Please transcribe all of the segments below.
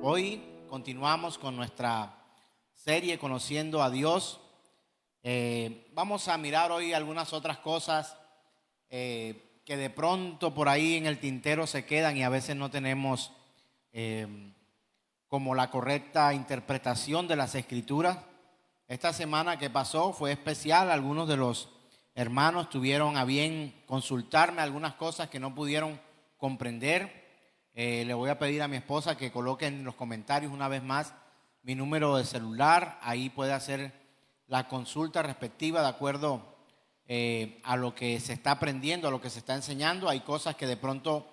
Hoy continuamos con nuestra serie Conociendo a Dios. Vamos a mirar hoy algunas otras cosas que de pronto por ahí en el tintero se quedan y a veces no tenemos como la correcta interpretación de las Escrituras. Esta semana que pasó fue especial. Algunos de los hermanos tuvieron a bien consultarme algunas cosas que no pudieron comprender. Le voy a pedir a mi esposa que coloque en los comentarios una vez más mi número de celular. Ahí puede hacer la consulta respectiva de acuerdo a lo que se está aprendiendo, a lo que se está enseñando. Hay cosas que de pronto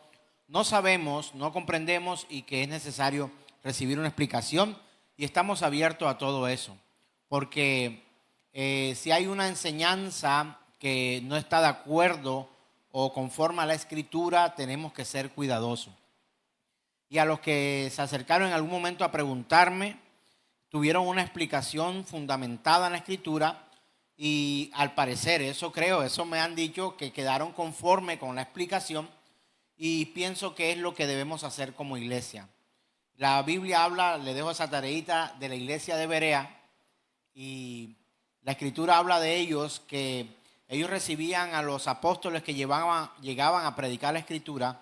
no sabemos, no comprendemos y que es necesario recibir una explicación. Y estamos abiertos a todo eso. Porque si hay una enseñanza que no está de acuerdo o conforme a la Escritura, tenemos que ser cuidadosos. Y a los que se acercaron en algún momento a preguntarme, tuvieron una explicación fundamentada en la Escritura y al parecer, eso me han dicho que quedaron conforme con la explicación y pienso que es lo que debemos hacer como iglesia. La Biblia habla, le dejo esa tareita de la iglesia de Berea y la Escritura habla de ellos que ellos recibían a los apóstoles que llegaban a predicar la Escritura.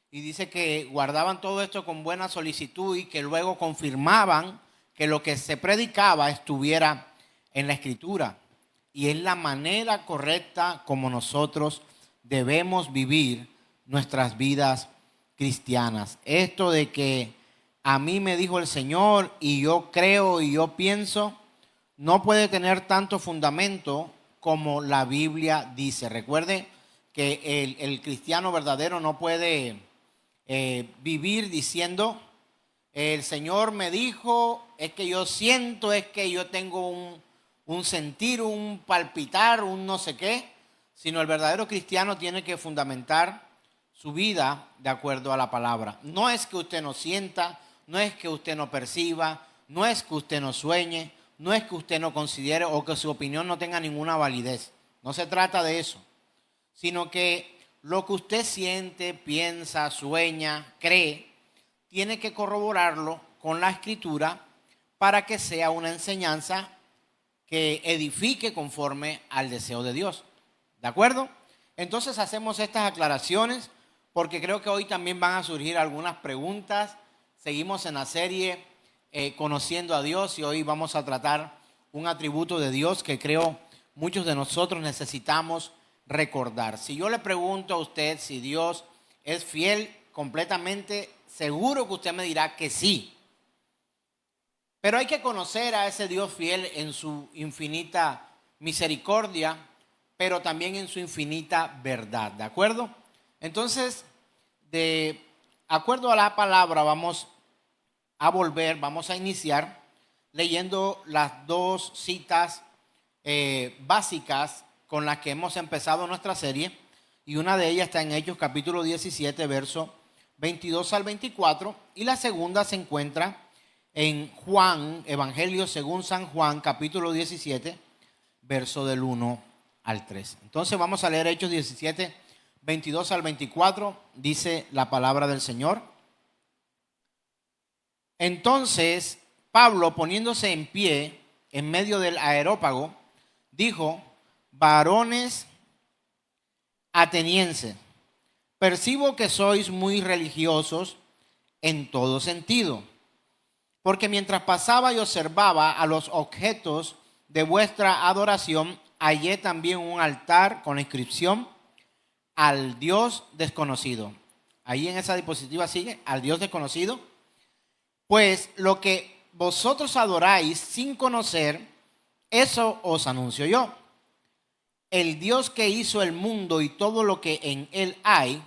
Y dice que guardaban todo esto con buena solicitud y que luego confirmaban que lo que se predicaba estuviera en la Escritura. Y es la manera correcta como nosotros debemos vivir nuestras vidas cristianas. Esto de que a mí me dijo el Señor y yo creo y yo pienso, no puede tener tanto fundamento como la Biblia dice. Recuerde que el cristiano verdadero no puede vivir diciendo el Señor me dijo, es que yo siento, es que yo tengo un sentir, un palpitar, un no sé qué, sino el verdadero cristiano tiene que fundamentar su vida de acuerdo a la palabra. No es que usted no sienta, no es que usted no perciba, no es que usted no sueñe, no es que usted no considere o que su opinión no tenga ninguna validez. No se trata de eso, sino que lo que usted siente, piensa, sueña, cree, tiene que corroborarlo con la Escritura para que sea una enseñanza que edifique conforme al deseo de Dios. ¿De acuerdo? Entonces hacemos estas aclaraciones porque creo que hoy también van a surgir algunas preguntas. Seguimos en la serie Conociendo a Dios y hoy vamos a tratar un atributo de Dios que creo muchos de nosotros necesitamos recordar. Si yo le pregunto a usted si Dios es fiel completamente, seguro que usted me dirá que sí. Pero hay que conocer a ese Dios fiel en su infinita misericordia, pero también en su infinita verdad, ¿de acuerdo? Entonces, de acuerdo a la palabra, vamos a iniciar leyendo las dos citas básicas con las que hemos empezado nuestra serie, y una de ellas está en Hechos capítulo 17, verso 22 al 24, y la segunda se encuentra en Juan, Evangelio según San Juan, capítulo 17, verso del 1 al 3. Entonces vamos a leer Hechos 17, 22 al 24, dice la palabra del Señor. Entonces Pablo, poniéndose en pie en medio del areópago, dijo: varones atenienses, percibo que sois muy religiosos en todo sentido, porque mientras pasaba y observaba a los objetos de vuestra adoración, hallé también un altar con la inscripción al Dios desconocido. Ahí en esa diapositiva sigue, al Dios desconocido. Pues lo que vosotros adoráis sin conocer, eso os anuncio yo. El Dios que hizo el mundo y todo lo que en él hay,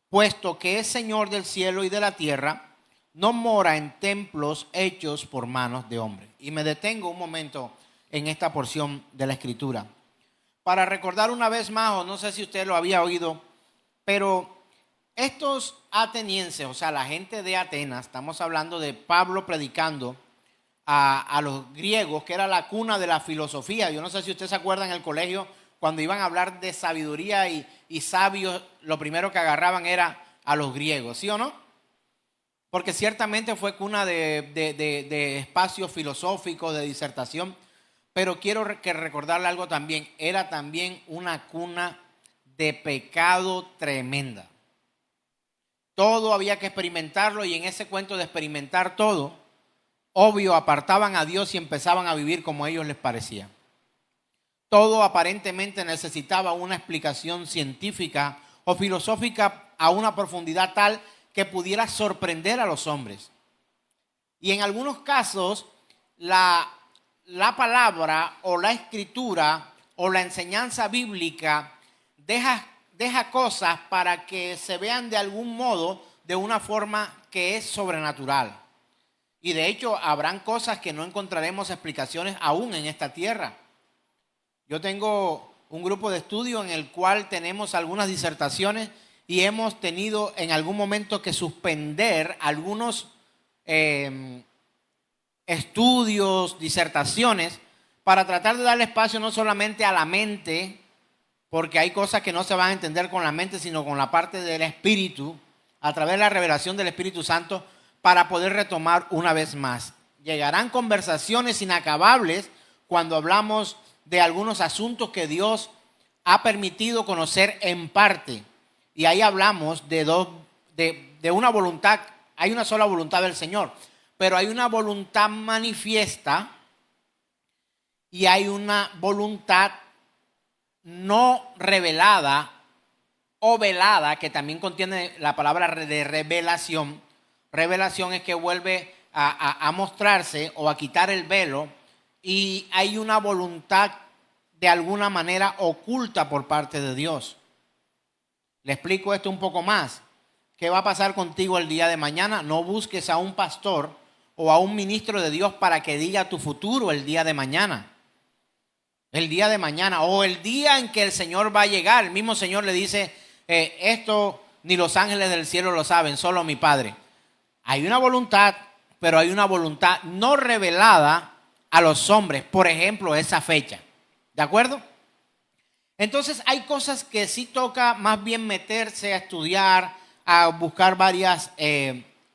puesto que es Señor del cielo y de la tierra, no mora en templos hechos por manos de hombres. Y me detengo un momento en esta porción de la Escritura para recordar una vez más, o no sé si usted lo había oído, pero estos atenienses, o sea, la gente de Atenas, estamos hablando de Pablo predicando a los griegos, que era la cuna de la filosofía. Yo no sé si usted se acuerda en el colegio, cuando iban a hablar de sabiduría y sabios, lo primero que agarraban era a los griegos, ¿sí o no? porque ciertamente fue cuna de espacio filosófico, de disertación, pero quiero recordarle algo también, era también una cuna de pecado tremenda. Todo había que experimentarlo, y en ese cuento de experimentar todo, obvio, apartaban a Dios y empezaban a vivir como a ellos les parecía. Todo aparentemente necesitaba una explicación científica o filosófica a una profundidad tal que pudiera sorprender a los hombres. Y en algunos casos, la palabra o la escritura o la enseñanza bíblica deja cosas para que se vean de algún modo, de una forma que es sobrenatural. Y de hecho, habrán cosas que no encontraremos explicaciones aún en esta tierra. Yo tengo un grupo de estudio en el cual tenemos algunas disertaciones y hemos tenido en algún momento que suspender algunos estudios, disertaciones, para tratar de darle espacio no solamente a la mente, porque hay cosas que no se van a entender con la mente, sino con la parte del Espíritu, a través de la revelación del Espíritu Santo, para poder retomar una vez más. Llegarán conversaciones inacabables cuando hablamos de algunos asuntos que Dios ha permitido conocer en parte. Y ahí hablamos de una voluntad. Hay una sola voluntad del Señor, pero hay una voluntad manifiesta y hay una voluntad no revelada o velada, que también contiene la palabra de revelación. Revelación es que vuelve a mostrarse o a quitar el velo, y hay una voluntad de alguna manera oculta por parte de Dios. Le explico esto un poco más. ¿Qué va a pasar contigo el día de mañana? No busques a un pastor o a un ministro de Dios para que diga tu futuro el día de mañana. El día de mañana o el día en que el Señor va a llegar. El mismo Señor le dice, esto ni los ángeles del cielo lo saben, solo mi Padre. Hay una voluntad, pero hay una voluntad no revelada a los hombres. Por ejemplo, esa fecha. ¿De acuerdo? Entonces hay cosas que sí toca más bien meterse a estudiar, a buscar varias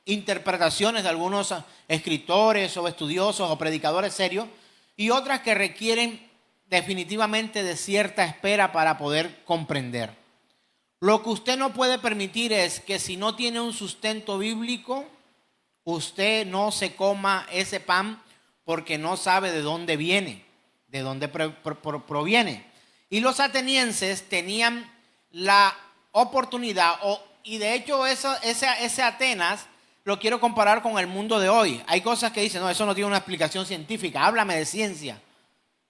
interpretaciones de algunos escritores o estudiosos o predicadores serios, y otras que requieren definitivamente de cierta espera para poder comprender. Lo que usted no puede permitir es que, si no tiene un sustento bíblico, usted no se coma ese pan, porque no sabe de dónde viene, de dónde proviene. Y los atenienses tenían la oportunidad, y de hecho ese Atenas lo quiero comparar con el mundo de hoy. Hay cosas que dicen, no, eso no tiene una explicación científica, háblame de ciencia.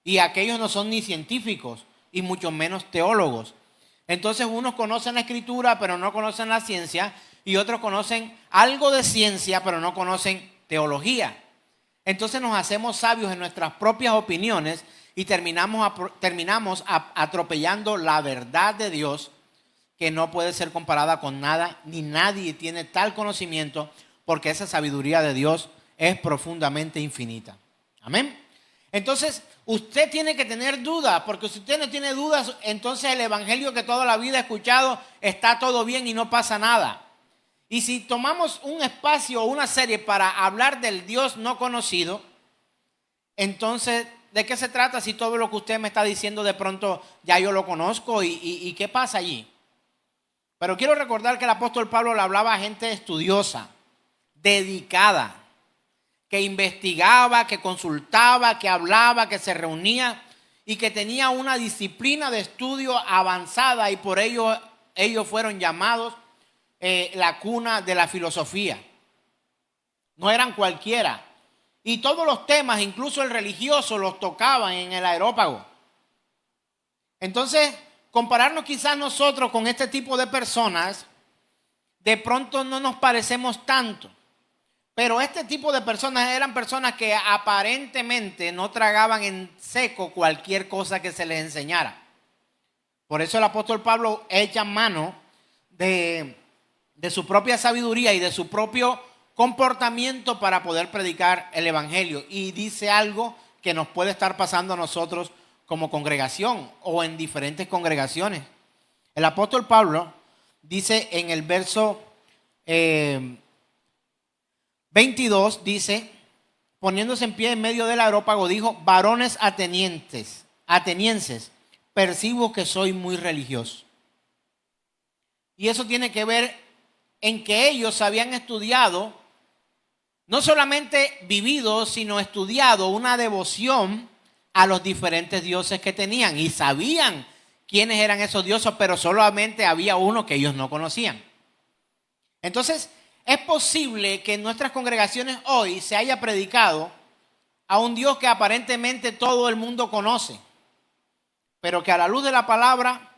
Y aquellos no son ni científicos y mucho menos teólogos. Entonces unos conocen la escritura pero no conocen la ciencia, y otros conocen algo de ciencia pero no conocen teología. Entonces nos hacemos sabios en nuestras propias opiniones y terminamos atropellando la verdad de Dios, que no puede ser comparada con nada, ni nadie tiene tal conocimiento, porque esa sabiduría de Dios es profundamente infinita. Amén. Entonces usted tiene que tener dudas, porque si usted no tiene dudas, entonces el evangelio que toda la vida ha escuchado está todo bien y no pasa nada. Y si tomamos un espacio o una serie para hablar del Dios no conocido, entonces, ¿de qué se trata si todo lo que usted me está diciendo de pronto ya yo lo conozco? ¿Y qué pasa allí? Pero quiero recordar que el apóstol Pablo le hablaba a gente estudiosa, dedicada, que investigaba, que consultaba, que hablaba, que se reunía y que tenía una disciplina de estudio avanzada, y por ello ellos fueron llamados la cuna de la filosofía. No eran cualquiera. Y todos los temas, incluso el religioso, los tocaban en el Areópago. Entonces, compararnos quizás nosotros con este tipo de personas, de pronto no nos parecemos tanto. Pero este tipo de personas eran personas que aparentemente no tragaban en seco cualquier cosa que se les enseñara. Por eso el apóstol Pablo echa mano de su propia sabiduría y de su propio comportamiento para poder predicar el evangelio, y dice algo que nos puede estar pasando a nosotros como congregación o en diferentes congregaciones. El apóstol Pablo dice en el verso 22 dice, poniéndose en pie en medio del areópago, dijo: varones atenienses, percibo que soy muy religioso. Y eso tiene que ver en que ellos habían estudiado, no solamente vivido, sino estudiado una devoción a los diferentes dioses que tenían. Y sabían quiénes eran esos dioses, pero solamente había uno que ellos no conocían. Entonces, es posible que en nuestras congregaciones hoy se haya predicado a un Dios que aparentemente todo el mundo conoce, pero que a la luz de la palabra,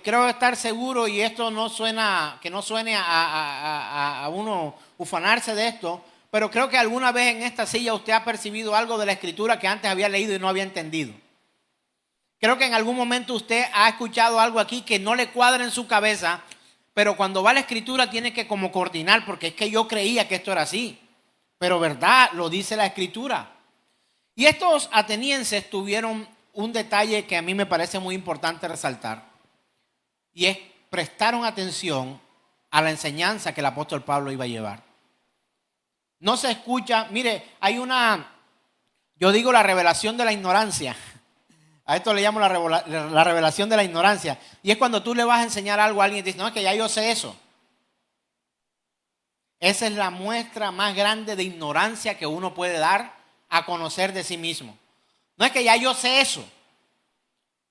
creo estar seguro, y esto no suena, que no suene a uno ufanarse de esto, pero creo que alguna vez en esta silla usted ha percibido algo de la Escritura que antes había leído y no había entendido. Creo que en algún momento usted ha escuchado algo aquí que no le cuadra en su cabeza, pero cuando va a la Escritura tiene que como coordinar, porque es que yo creía que esto era así, pero verdad, lo dice la Escritura. Y estos atenienses tuvieron un detalle que a mí me parece muy importante resaltar, y es prestaron atención a la enseñanza que el apóstol Pablo iba a llevar. No se escucha, mire, hay yo digo la revelación de la ignorancia. A esto le llamo la revelación de la ignorancia. Y es cuando tú le vas a enseñar algo a alguien y te dice: no, es que ya yo sé eso. Esa es la muestra más grande de ignorancia que uno puede dar a conocer de sí mismo. No es que ya yo sé eso.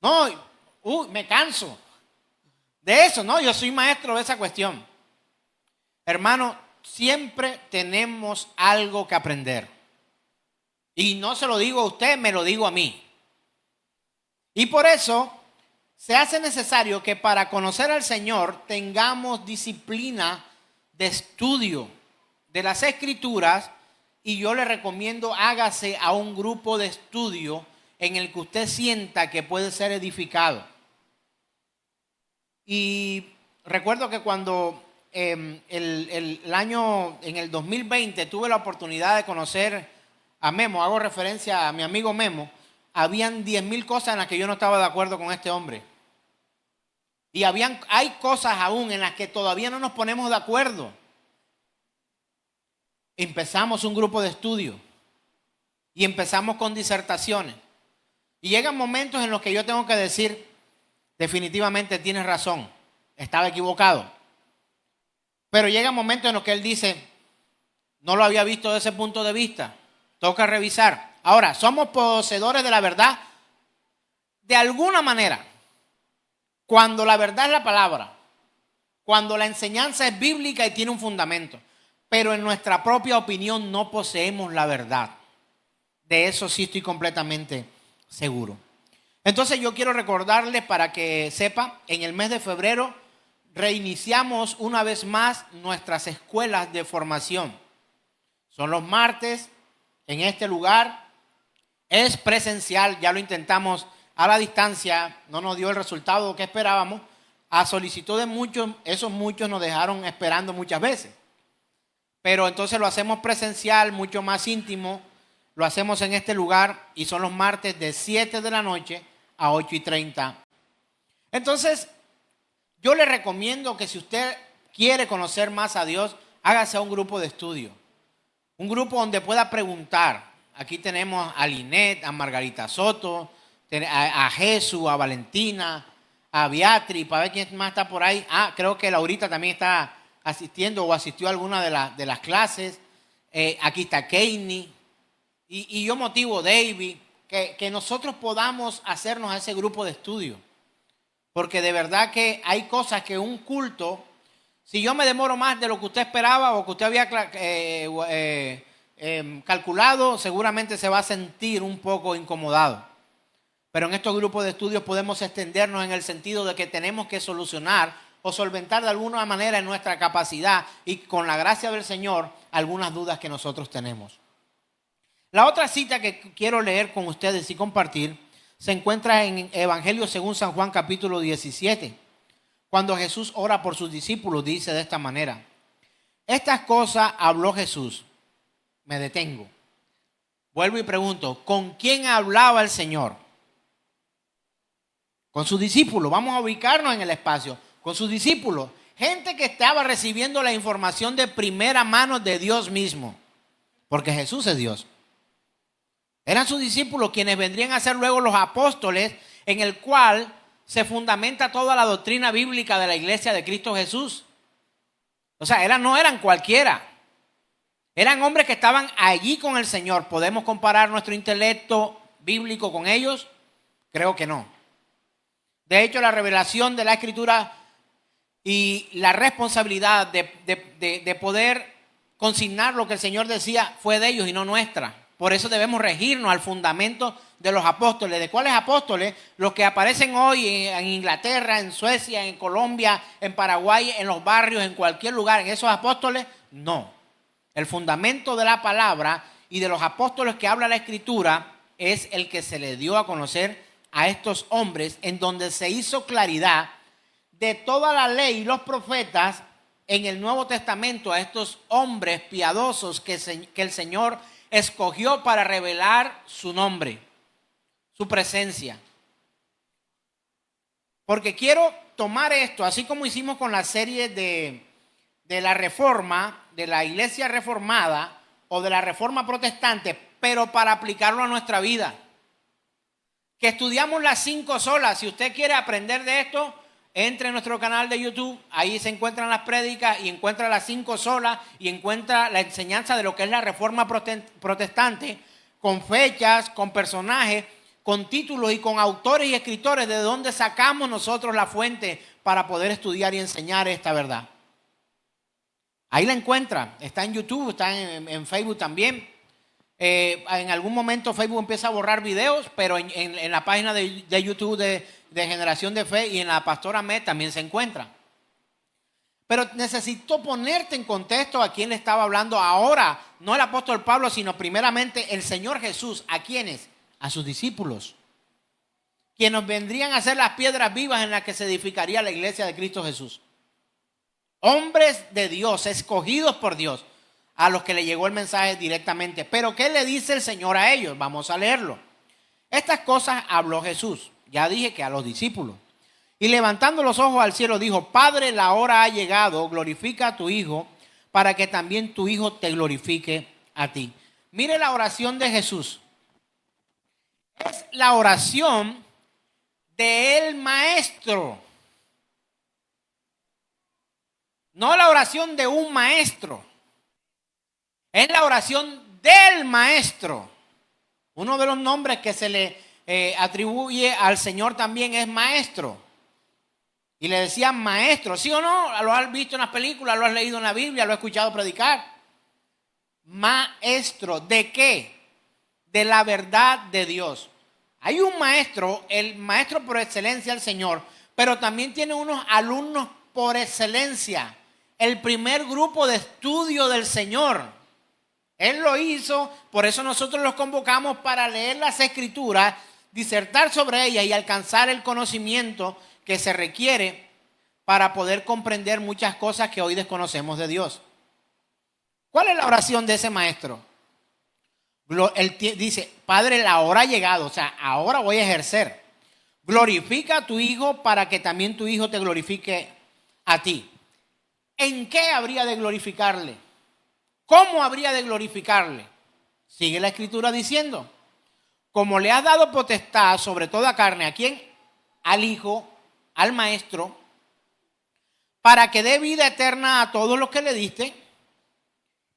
No, me canso de eso. No, yo soy maestro de esa cuestión. Hermano, siempre tenemos algo que aprender. Y no se lo digo a usted, me lo digo a mí. Y por eso se hace necesario que para conocer al Señor tengamos disciplina de estudio de las Escrituras, y yo le recomiendo hágase a un grupo de estudio en el que usted sienta que puede ser edificado. Y recuerdo que cuando en el 2020 tuve la oportunidad de conocer a Memo, hago referencia a mi amigo Memo, habían 10,000 cosas en las que yo no estaba de acuerdo con este hombre. Y hay cosas aún en las que todavía no nos ponemos de acuerdo. Empezamos un grupo de estudio y empezamos con disertaciones. Y llegan momentos en los que yo tengo que decir: definitivamente tienes razón, estaba equivocado. Pero llegan momentos en los que él dice: no lo había visto desde ese punto de vista, toca revisar. Ahora, somos poseedores de la verdad de alguna manera. Cuando la verdad es la palabra, cuando la enseñanza es bíblica y tiene un fundamento, pero en nuestra propia opinión no poseemos la verdad. De eso sí estoy completamente seguro. Entonces yo quiero recordarles, para que sepa, en el mes de febrero reiniciamos una vez más nuestras escuelas de formación. Son los martes en este lugar. Es presencial, ya lo intentamos a la distancia, no nos dio el resultado que esperábamos. A solicitud de muchos, esos muchos nos dejaron esperando muchas veces. Pero entonces lo hacemos presencial, mucho más íntimo. Lo hacemos en este lugar y son los martes de 7 de la noche a 8:30. Entonces, yo le recomiendo que si usted quiere conocer más a Dios, hágase a un grupo de estudio. Un grupo donde pueda preguntar. Aquí tenemos a Linet, a Margarita Soto, a Jesús, a Valentina, a Beatriz, para ver quién más está por ahí. Creo que Laurita también está asistiendo o asistió a alguna de las clases. Aquí está Keini. Y yo motivo David, que nosotros podamos hacernos a ese grupo de estudio. Porque de verdad que hay cosas que un culto, si yo me demoro más de lo que usted esperaba o que usted había calculado, seguramente se va a sentir un poco incomodado. Pero en estos grupos de estudios podemos extendernos en el sentido de que tenemos que solucionar o solventar de alguna manera en nuestra capacidad y con la gracia del Señor algunas dudas que nosotros tenemos. La otra cita que quiero leer con ustedes y compartir se encuentra en Evangelio según San Juan capítulo 17. Cuando Jesús ora por sus discípulos, dice de esta manera: estas cosas habló Jesús. Me detengo. Vuelvo y pregunto, ¿con quién hablaba el Señor? Con sus discípulos. Vamos a ubicarnos en el espacio. Con sus discípulos. Gente que estaba recibiendo la información de primera mano de Dios mismo. porque Jesús es Dios. Eran sus discípulos quienes vendrían a ser luego los apóstoles, en el cual se fundamenta toda la doctrina bíblica de la iglesia de Cristo Jesús. O sea, no eran cualquiera. Eran hombres que estaban allí con el Señor. ¿Podemos comparar nuestro intelecto bíblico con ellos? Creo que no. De hecho, la revelación de la Escritura y la responsabilidad de poder consignar lo que el Señor decía fue de ellos y no nuestra. Por eso debemos regirnos al fundamento de los apóstoles. ¿De cuáles apóstoles? Los que aparecen hoy en Inglaterra, en Suecia, en Colombia, en Paraguay, en los barrios, en cualquier lugar. ¿En esos apóstoles? No. El fundamento de la palabra y de los apóstoles que habla la Escritura es el que se le dio a conocer a estos hombres, en donde se hizo claridad de toda la ley y los profetas en el Nuevo Testamento, a estos hombres piadosos que el Señor escogió para revelar su nombre, su presencia. Porque quiero tomar esto, así como hicimos con la serie de la Reforma, de la Iglesia Reformada o de la Reforma Protestante, pero para aplicarlo a nuestra vida. Que estudiamos las 5 solas. Si usted quiere aprender de esto, entre en nuestro canal de YouTube. Ahí se encuentran las prédicas y encuentra las 5 solas y encuentra la enseñanza de lo que es la Reforma Protestante, con fechas, con personajes, con títulos y con autores y escritores de donde sacamos nosotros la fuente para poder estudiar y enseñar esta verdad. Ahí la encuentra. Está en YouTube, está en Facebook también. En algún momento Facebook empieza a borrar videos, pero en la página de YouTube de Generación de Fe y en la Pastora Med también se encuentra. Pero necesito ponerte en contexto a quién le estaba hablando ahora, no el apóstol Pablo, sino primeramente el Señor Jesús. ¿A quiénes? A sus discípulos, quienes vendrían a ser las piedras vivas en las que se edificaría la iglesia de Cristo Jesús. Hombres de Dios, escogidos por Dios, a los que le llegó el mensaje directamente. Pero ¿qué le dice el Señor a ellos? Vamos a leerlo. Estas cosas habló Jesús. Ya dije que a los discípulos. Y levantando los ojos al cielo dijo: Padre, la hora ha llegado, glorifica a tu Hijo, para que también tu Hijo te glorifique a ti. Mire la oración de Jesús. Es la oración del Maestro. No la oración de un maestro. Es la oración del Maestro. Uno de los nombres que se le atribuye al Señor también es Maestro. Y le decían Maestro, ¿sí o no? Lo has visto en las películas, lo has leído en la Biblia, lo has escuchado predicar. Maestro, ¿de qué? De la verdad de Dios. Hay un maestro, el maestro por excelencia, el Señor, pero también tiene unos alumnos por excelencia. El primer grupo de estudio del Señor. Él lo hizo, por eso nosotros los convocamos para leer las Escrituras, disertar sobre ellas y alcanzar el conocimiento que se requiere para poder comprender muchas cosas que hoy desconocemos de Dios. ¿Cuál es la oración de ese maestro? Él dice: Padre, la hora ha llegado, o sea, ahora voy a ejercer. Glorifica a tu Hijo para que también tu Hijo te glorifique a ti. ¿En qué habría de glorificarle? ¿Cómo habría de glorificarle? Sigue la Escritura diciendo: como le has dado potestad sobre toda carne, ¿a quién? Al Hijo, al Maestro, para que dé vida eterna a todos los que le diste.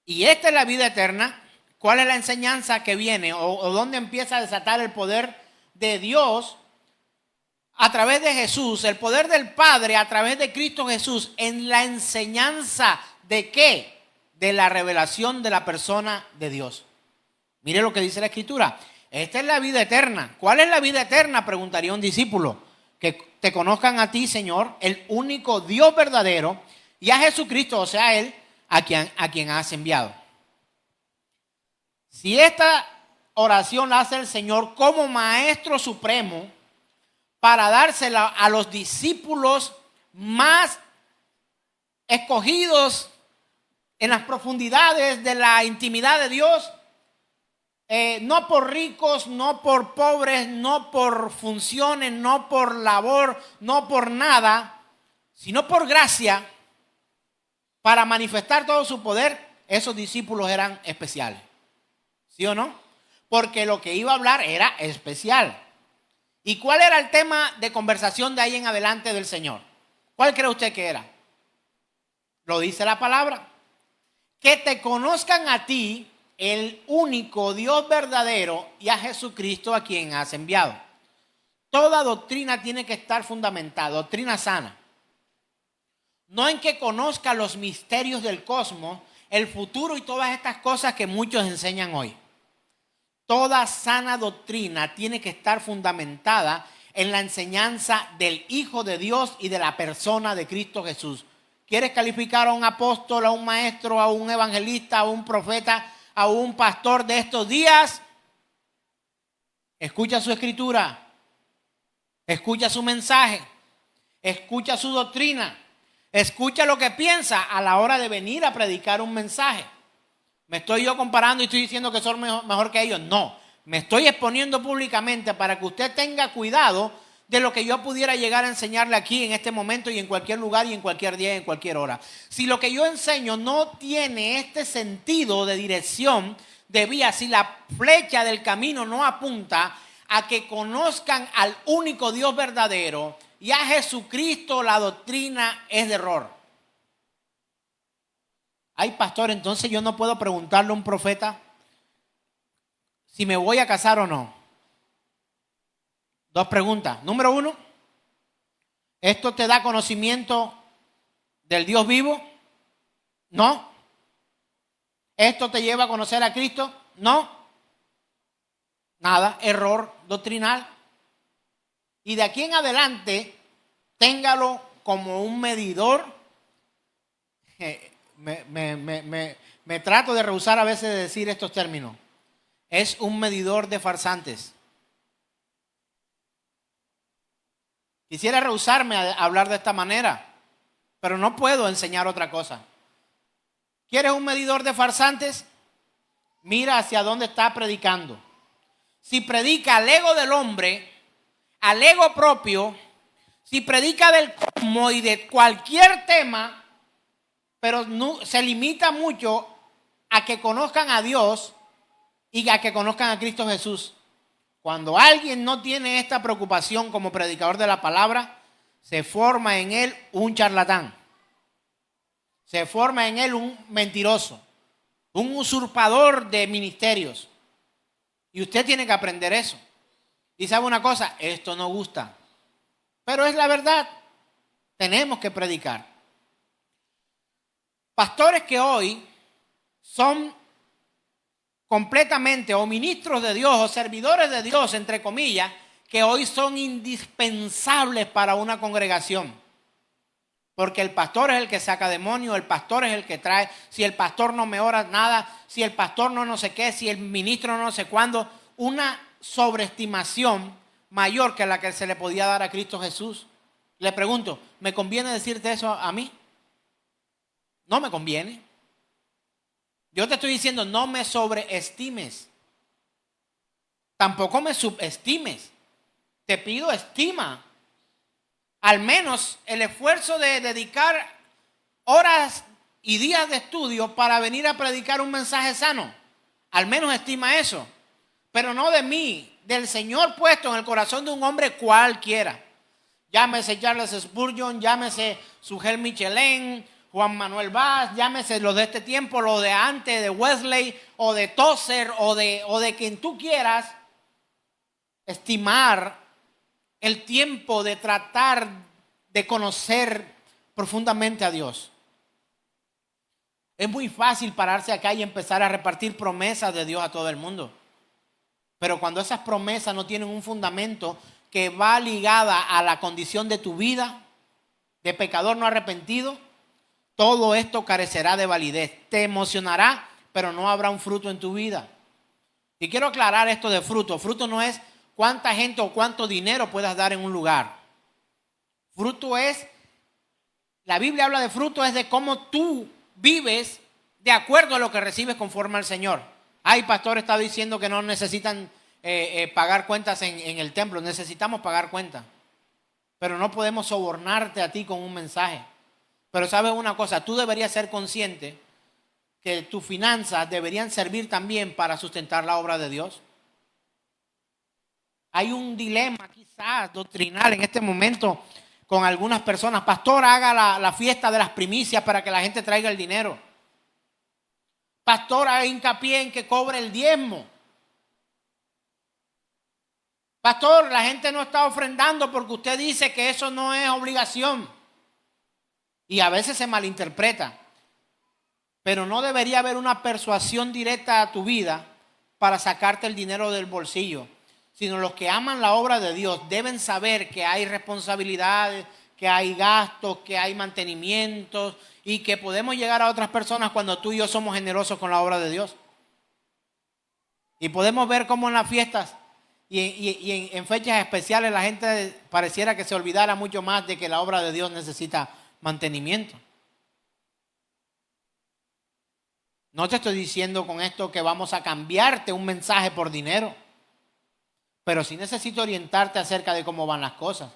Y esta es la vida eterna. ¿Cuál es la enseñanza que viene? ¿O dónde empieza a desatar el poder de Dios a través de Jesús? El poder del Padre a través de Cristo Jesús en la enseñanza ¿de qué? De la revelación de la persona de Dios. Mire lo que dice la Escritura. Esta es la vida eterna. ¿Cuál es la vida eterna? Preguntaría un discípulo. Que te conozcan a ti, Señor, el único Dios verdadero, y a Jesucristo, o sea, Él, a quien has enviado. Si esta oración la hace el Señor como Maestro Supremo para dársela a los discípulos más escogidos en las profundidades de la intimidad de Dios, no por ricos, no por pobres, no por funciones, no por labor, no por nada, sino por gracia, para manifestar todo su poder, esos discípulos eran especiales. ¿Sí o no? Porque lo que iba a hablar era especial. ¿Y cuál era el tema de conversación de ahí en adelante del Señor? ¿Cuál cree usted que era? Lo dice la palabra. Que te conozcan a ti, el único Dios verdadero, y a Jesucristo a quien has enviado. Toda doctrina tiene que estar fundamentada, doctrina sana. No en que conozca los misterios del cosmos, el futuro y todas estas cosas que muchos enseñan hoy. Toda sana doctrina tiene que estar fundamentada en la enseñanza del Hijo de Dios y de la persona de Cristo Jesús. ¿Quieres calificar a un apóstol, a un maestro, a un evangelista, a un profeta, a un pastor de estos días? Escucha su escritura, escucha su mensaje, escucha su doctrina, escucha lo que piensa a la hora de venir a predicar un mensaje. ¿Me estoy yo comparando y estoy diciendo que son mejor que ellos? No, me estoy exponiendo públicamente para que usted tenga cuidado de lo que yo pudiera llegar a enseñarle aquí en este momento y en cualquier lugar y en cualquier día y en cualquier hora. Si lo que yo enseño no tiene este sentido de dirección, de vía, si la flecha del camino no apunta a que conozcan al único Dios verdadero y a Jesucristo, la doctrina es de error. Ay, pastor, entonces yo no puedo preguntarle a un profeta si me voy a casar o no. Dos preguntas. Número uno, ¿esto te da conocimiento del Dios vivo? No. ¿Esto te lleva a conocer a Cristo? No. Nada, error doctrinal. Y de aquí en adelante, téngalo como un medidor. Me trato de rehusar a veces de decir estos términos. Es un medidor de farsantes. Quisiera rehusarme a hablar de esta manera, pero no puedo enseñar otra cosa. ¿Quieres un medidor de farsantes? Mira hacia dónde está predicando. Si predica al ego del hombre, al ego propio, si predica del cosmos y de cualquier tema, pero no, se limita mucho a que conozcan a Dios y a que conozcan a Cristo Jesús. Cuando alguien no tiene esta preocupación como predicador de la palabra, se forma en él un charlatán. Se forma en él un mentiroso, un usurpador de ministerios. Y usted tiene que aprender eso. Y sabe una cosa, esto no gusta, pero es la verdad. Tenemos que predicar. Pastores que hoy son completamente o ministros de Dios o servidores de Dios, entre comillas, que hoy son indispensables para una congregación. Porque el pastor es el que saca demonios, el pastor es el que trae. Si el pastor no me ora nada, si el pastor no sé qué, si el ministro no sé cuándo, una sobreestimación mayor que la que se le podía dar a Cristo Jesús. Le pregunto, ¿me conviene decirte eso a mí? No me conviene. Yo te estoy diciendo, no me sobreestimes. Tampoco me subestimes. Te pido estima. Al menos el esfuerzo de dedicar horas y días de estudio para venir a predicar un mensaje sano. Al menos estima eso. Pero no de mí, del Señor puesto en el corazón de un hombre cualquiera. Llámese Charles Spurgeon, llámese Sugel Michelin, Juan Manuel Vaz, llámese los de este tiempo, los de antes, de Wesley, o de Tozer, o de quien tú quieras. Estimar el tiempo de tratar de conocer profundamente a Dios. Es muy fácil pararse acá y empezar a repartir promesas de Dios a todo el mundo. Pero cuando esas promesas no tienen un fundamento que va ligada a la condición de tu vida, de pecador no arrepentido, todo esto carecerá de validez. Te emocionará, pero no habrá un fruto en tu vida. Y quiero aclarar esto de fruto. Fruto no es cuánta gente o cuánto dinero puedas dar en un lugar. Fruto es, la Biblia habla de fruto, es de cómo tú vives de acuerdo a lo que recibes conforme al Señor. Ay, pastor, está diciendo que no necesitan pagar cuentas en el templo. Necesitamos pagar cuentas. Pero no podemos sobornarte a ti con un mensaje. Pero sabes una cosa, tú deberías ser consciente que tus finanzas deberían servir también para sustentar la obra de Dios? Hay un dilema quizás doctrinal en este momento con algunas personas. Pastor, haga la fiesta de las primicias para que la gente traiga el dinero. Pastor, haga hincapié en que cobre el diezmo. Pastor, la gente no está ofrendando porque usted dice que eso no es obligación. Y a veces se malinterpreta. Pero no debería haber una persuasión directa a tu vida para sacarte el dinero del bolsillo. Sino los que aman la obra de Dios deben saber que hay responsabilidades, que hay gastos, que hay mantenimientos y que podemos llegar a otras personas cuando tú y yo somos generosos con la obra de Dios. Y podemos ver cómo en las fiestas y en fechas especiales la gente pareciera que se olvidara mucho más de que la obra de Dios necesita mantenimiento. No te estoy diciendo con esto que vamos a cambiarte un mensaje por dinero, pero sí necesito orientarte acerca de cómo van las cosas.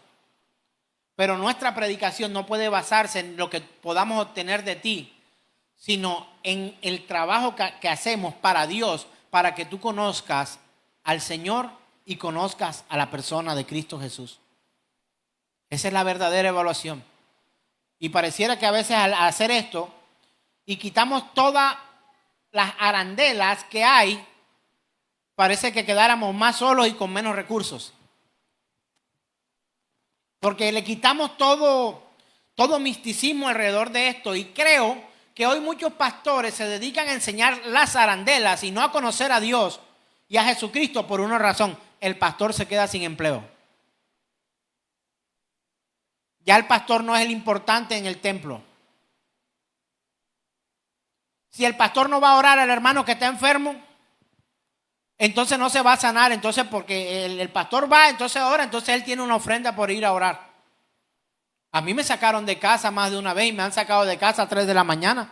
Pero nuestra predicación no puede basarse en lo que podamos obtener de ti, sino en el trabajo que hacemos para Dios, para que tú conozcas al Señor y conozcas a la persona de Cristo Jesús. Esa es la verdadera evaluación. Y pareciera que a veces al hacer esto y quitamos todas las arandelas que hay, parece que quedáramos más solos y con menos recursos. Porque le quitamos todo misticismo alrededor de esto. Y creo que hoy muchos pastores se dedican a enseñar las arandelas y no a conocer a Dios y a Jesucristo por una razón. El pastor se queda sin empleo. Ya el pastor no es el importante en el templo. Si el pastor no va a orar al hermano que está enfermo, entonces no se va a sanar. Entonces porque el pastor va, entonces ora, entonces él tiene una ofrenda por ir a orar. A mí me sacaron de casa más de una vez y me han sacado de casa a 3 de la mañana.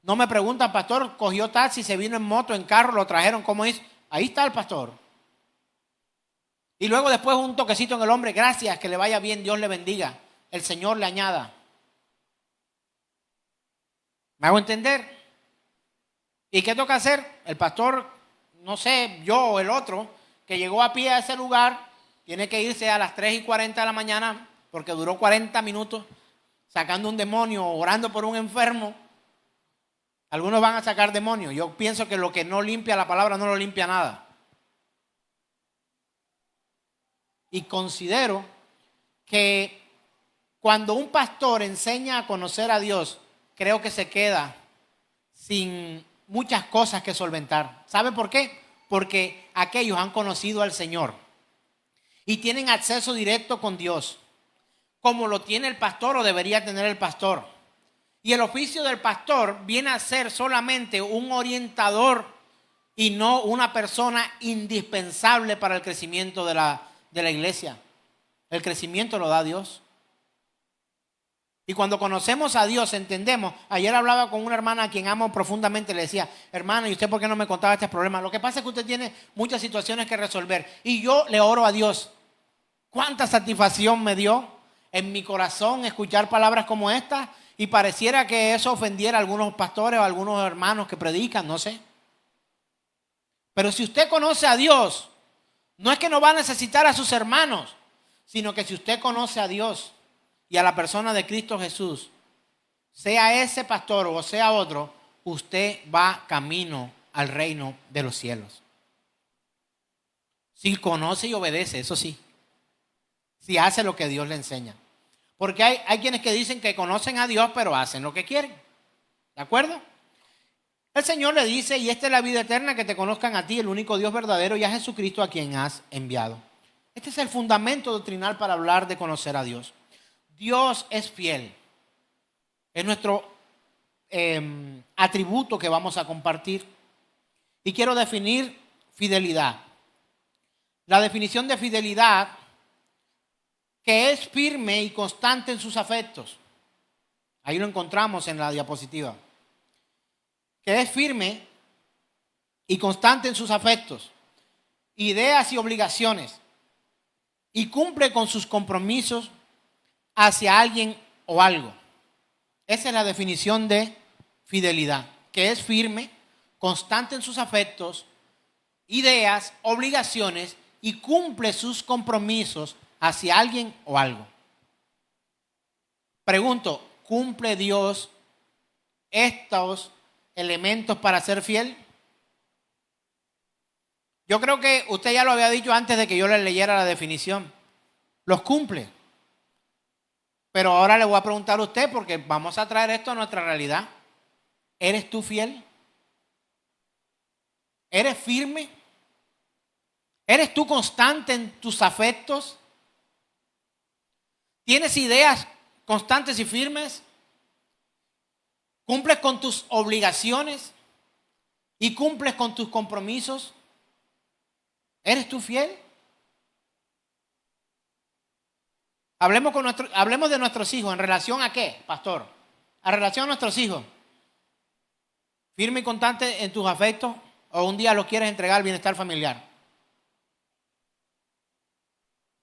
No me preguntan, pastor, cogió taxi, se vino en moto, en carro, lo trajeron, ¿cómo hizo? Ahí está el pastor. Y luego después un toquecito en el hombre, gracias, que le vaya bien, Dios le bendiga, el Señor le añada. ¿Me hago entender? ¿Y qué toca hacer? El pastor, no sé, yo o el otro, que llegó a pie a ese lugar, tiene que irse a las 3:40 de la mañana, porque duró 40 minutos sacando un demonio, orando por un enfermo. Algunos van a sacar demonios. Yo pienso que lo que no limpia la palabra no lo limpia nada. Y considero que cuando un pastor enseña a conocer a Dios, creo que se queda sin muchas cosas que solventar. ¿Sabe por qué? Porque aquellos han conocido al Señor y tienen acceso directo con Dios, como lo tiene el pastor o debería tener el pastor. Y el oficio del pastor viene a ser solamente un orientador y no una persona indispensable para el crecimiento de la iglesia. El crecimiento lo da Dios. Y cuando conocemos a Dios entendemos. Ayer hablaba con una hermana a quien amo profundamente. Le decía, hermana, ¿y usted por qué no me contaba este problema? Lo que pasa es que usted tiene muchas situaciones que resolver. Y yo le oro a Dios. ¿Cuánta satisfacción me dio en mi corazón escuchar palabras como estas? Y pareciera que eso ofendiera a algunos pastores o a algunos hermanos que predican, no sé. Pero si usted conoce a Dios, no es que no va a necesitar a sus hermanos, sino que si usted conoce a Dios y a la persona de Cristo Jesús, sea ese pastor o sea otro, usted va camino al reino de los cielos. Si conoce y obedece, eso sí. Si hace lo que Dios le enseña. Porque hay quienes que dicen que conocen a Dios, pero hacen lo que quieren. ¿De acuerdo? El Señor le dice, y esta es la vida eterna, que te conozcan a ti, el único Dios verdadero, y a Jesucristo a quien has enviado. Este es el fundamento doctrinal para hablar de conocer a Dios. Dios es fiel. Es nuestro atributo que vamos a compartir. Y quiero definir fidelidad. La definición de fidelidad, que es firme y constante en sus afectos. Ahí lo encontramos en la diapositiva. Que es firme y constante en sus afectos, ideas y obligaciones, y cumple con sus compromisos hacia alguien o algo. Esa es la definición de fidelidad. que es firme, constante en sus afectos, ideas, obligaciones y cumple sus compromisos hacia alguien o algo. Pregunto, ¿cumple Dios estos elementos para ser fiel? Yo creo que usted ya lo había dicho antes de que yo le leyera la definición. Los cumple. Pero ahora le voy a preguntar a usted porque vamos a traer esto a nuestra realidad. ¿Eres tú fiel? ¿Eres firme? ¿Eres tú constante en tus afectos? ¿Tienes ideas constantes y firmes? ¿Cumples con tus obligaciones? ¿Y cumples con tus compromisos? ¿Eres tú fiel? Hablemos de nuestros hijos. ¿En relación a qué, pastor? ¿En relación a nuestros hijos? ¿Firme y constante en tus afectos? ¿O un día los quieres entregar al bienestar familiar?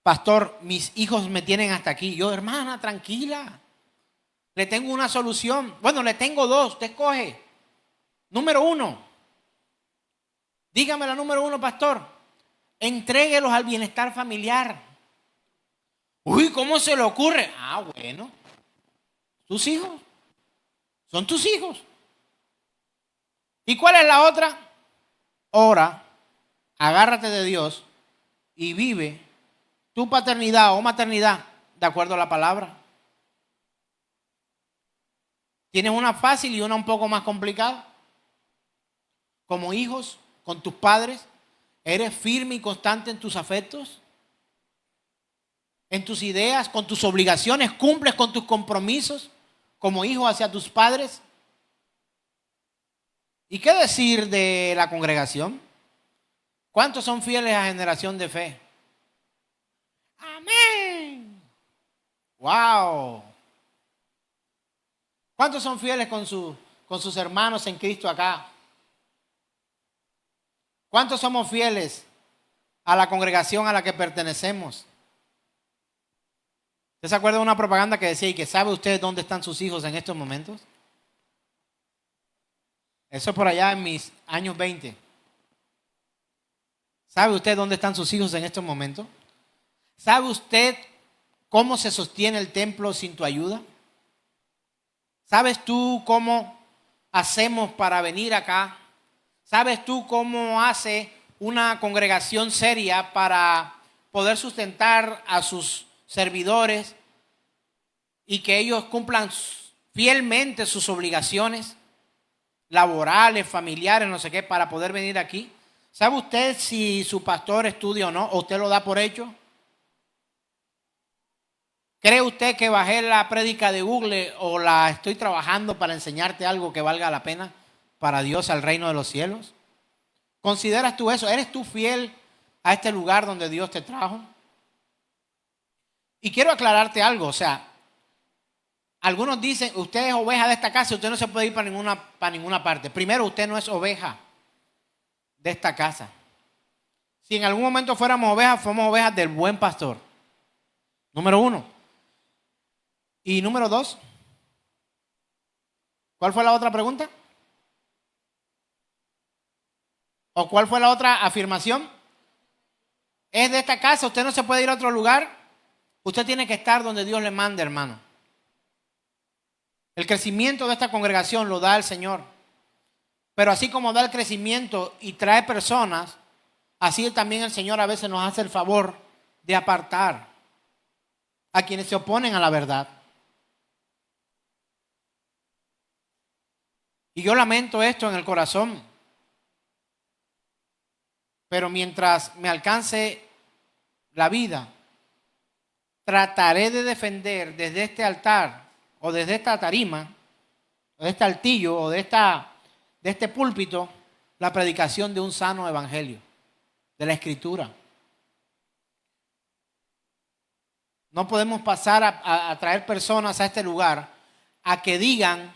Pastor, mis hijos me tienen hasta aquí. Yo, hermana, tranquila. Le tengo una solución. Bueno, le tengo dos. Usted escoge. Número 1. Dígame la número 1, pastor. Entréguelos al bienestar familiar. Uy, ¿cómo se le ocurre? Ah, bueno. Tus hijos. Son tus hijos. ¿Y cuál es la otra? Ora, agárrate de Dios y vive tu paternidad o maternidad de acuerdo a la palabra. Tienes una fácil y una un poco más complicada. Como hijos, con tus padres, ¿eres firme y constante en tus afectos? ¿En tus ideas, con tus obligaciones? ¿Cumples con tus compromisos como hijo hacia tus padres? ¿Y qué decir de la congregación? ¿Cuántos son fieles a Generación de Fe? Amén. Wow. ¿Cuántos son fieles con sus hermanos en Cristo acá? ¿Cuántos somos fieles a la congregación a la que pertenecemos? ¿Usted se acuerda de una propaganda que decía, y que sabe usted dónde están sus hijos en estos momentos? Eso por allá en mis años 20. ¿Sabe usted dónde están sus hijos en estos momentos? ¿Sabe usted cómo se sostiene el templo sin tu ayuda? ¿Sabes tú cómo hacemos para venir acá? ¿Sabes tú cómo hace una congregación seria para poder sustentar a sus servidores y que ellos cumplan fielmente sus obligaciones laborales, familiares, no sé qué, para poder venir aquí? ¿Sabe usted si su pastor estudia o no? ¿O usted lo da por hecho? ¿Cree usted que bajé la prédica de Google o la estoy trabajando para enseñarte algo que valga la pena para Dios, al reino de los cielos? ¿Consideras tú eso? ¿Eres tú fiel a este lugar donde Dios te trajo? Y quiero aclararte algo, o sea, algunos dicen, usted es oveja de esta casa, usted no se puede ir para ninguna parte. Primero, usted no es oveja de esta casa. Si en algún momento fuéramos ovejas del buen pastor. Número 1. Y número 2. ¿Cuál fue la otra pregunta? ¿O cuál fue la otra afirmación? Es de esta casa, usted no se puede ir a otro lugar. Usted tiene que estar donde Dios le mande, hermano. El crecimiento de esta congregación lo da el Señor. Pero así como da el crecimiento y trae personas, así también el Señor a veces nos hace el favor de apartar a quienes se oponen a la verdad. Y yo lamento esto en el corazón. Pero mientras me alcance la vida, trataré de defender desde este altar o desde esta tarima, o de este altillo o de este púlpito, la predicación de un sano evangelio, de la Escritura. No podemos pasar a traer personas a este lugar a que digan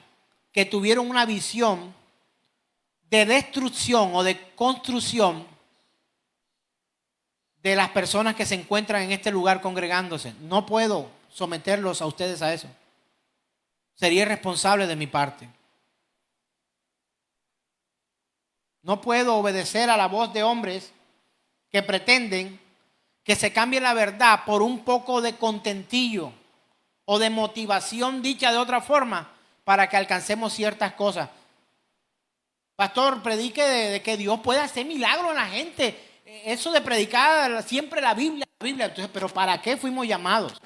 que tuvieron una visión de destrucción o de construcción de las personas que se encuentran en este lugar congregándose. No puedo someterlos a ustedes a eso. Sería irresponsable de mi parte. No puedo obedecer a la voz de hombres que pretenden que se cambie la verdad por un poco de contentillo o de motivación dicha de otra forma para que alcancemos ciertas cosas. Pastor, predique de que Dios puede hacer milagros en la gente. Eso de predicar siempre la Biblia. Entonces, ¿pero para qué fuimos llamados?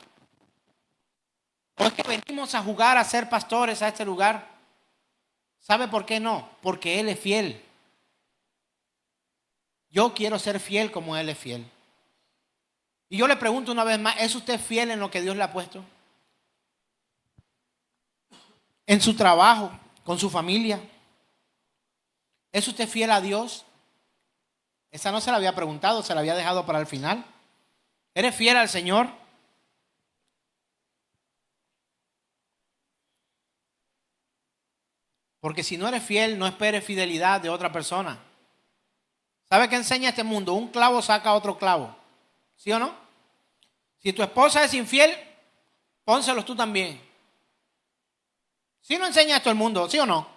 ¿O es que venimos a jugar a ser pastores a este lugar? ¿Sabe por qué no? Porque Él es fiel. Yo quiero ser fiel como Él es fiel. Y yo le pregunto una vez más, ¿es usted fiel en lo que Dios le ha puesto? En su trabajo, con su familia. ¿Es usted fiel a Dios? Esa no se la había preguntado, se la había dejado para el final. ¿Eres fiel al Señor? Porque si no eres fiel, no esperes fidelidad de otra persona. ¿Sabe qué enseña este mundo? Un clavo saca otro clavo. ¿Sí o no? Si tu esposa es infiel, pónselos tú también. ¿Sí no enseña esto el mundo? ¿Sí o no?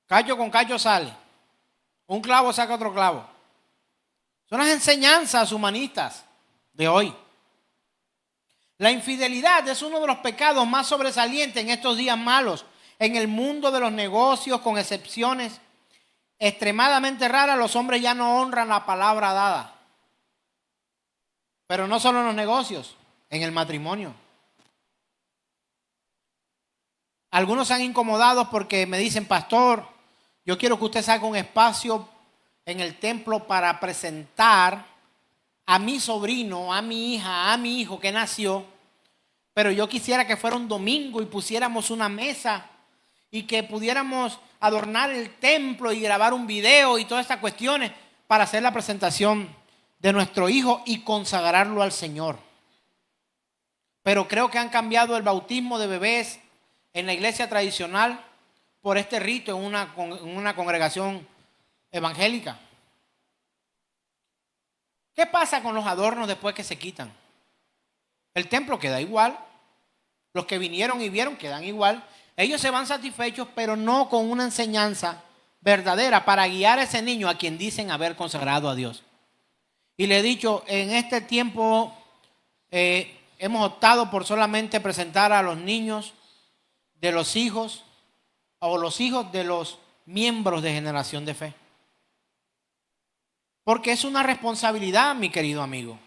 Callo con callo sale. Un clavo saca otro clavo. Son las enseñanzas humanistas de hoy. La infidelidad es uno de los pecados más sobresalientes en estos días malos. En el mundo de los negocios, con excepciones extremadamente raras, los hombres ya no honran la palabra dada. Pero no solo en los negocios, en el matrimonio. Algunos se han incomodado porque me dicen, pastor, yo quiero que usted saque un espacio en el templo para presentar a mi sobrino, a mi hija, a mi hijo que nació, pero yo quisiera que fuera un domingo y pusiéramos una mesa y que pudiéramos adornar el templo y grabar un video y todas estas cuestiones para hacer la presentación de nuestro hijo y consagrarlo al Señor. Pero creo que han cambiado el bautismo de bebés en la iglesia tradicional por este rito en una congregación evangélica. ¿Qué pasa con los adornos después que se quitan? El templo queda igual. Los que vinieron y vieron quedan igual. Ellos se van satisfechos, pero no con una enseñanza verdadera para guiar a ese niño a quien dicen haber consagrado a Dios. Y le he dicho, en este tiempo hemos optado por solamente presentar a los niños de los hijos o los hijos de los miembros de Generación de Fe. Porque es una responsabilidad, mi querido amigo.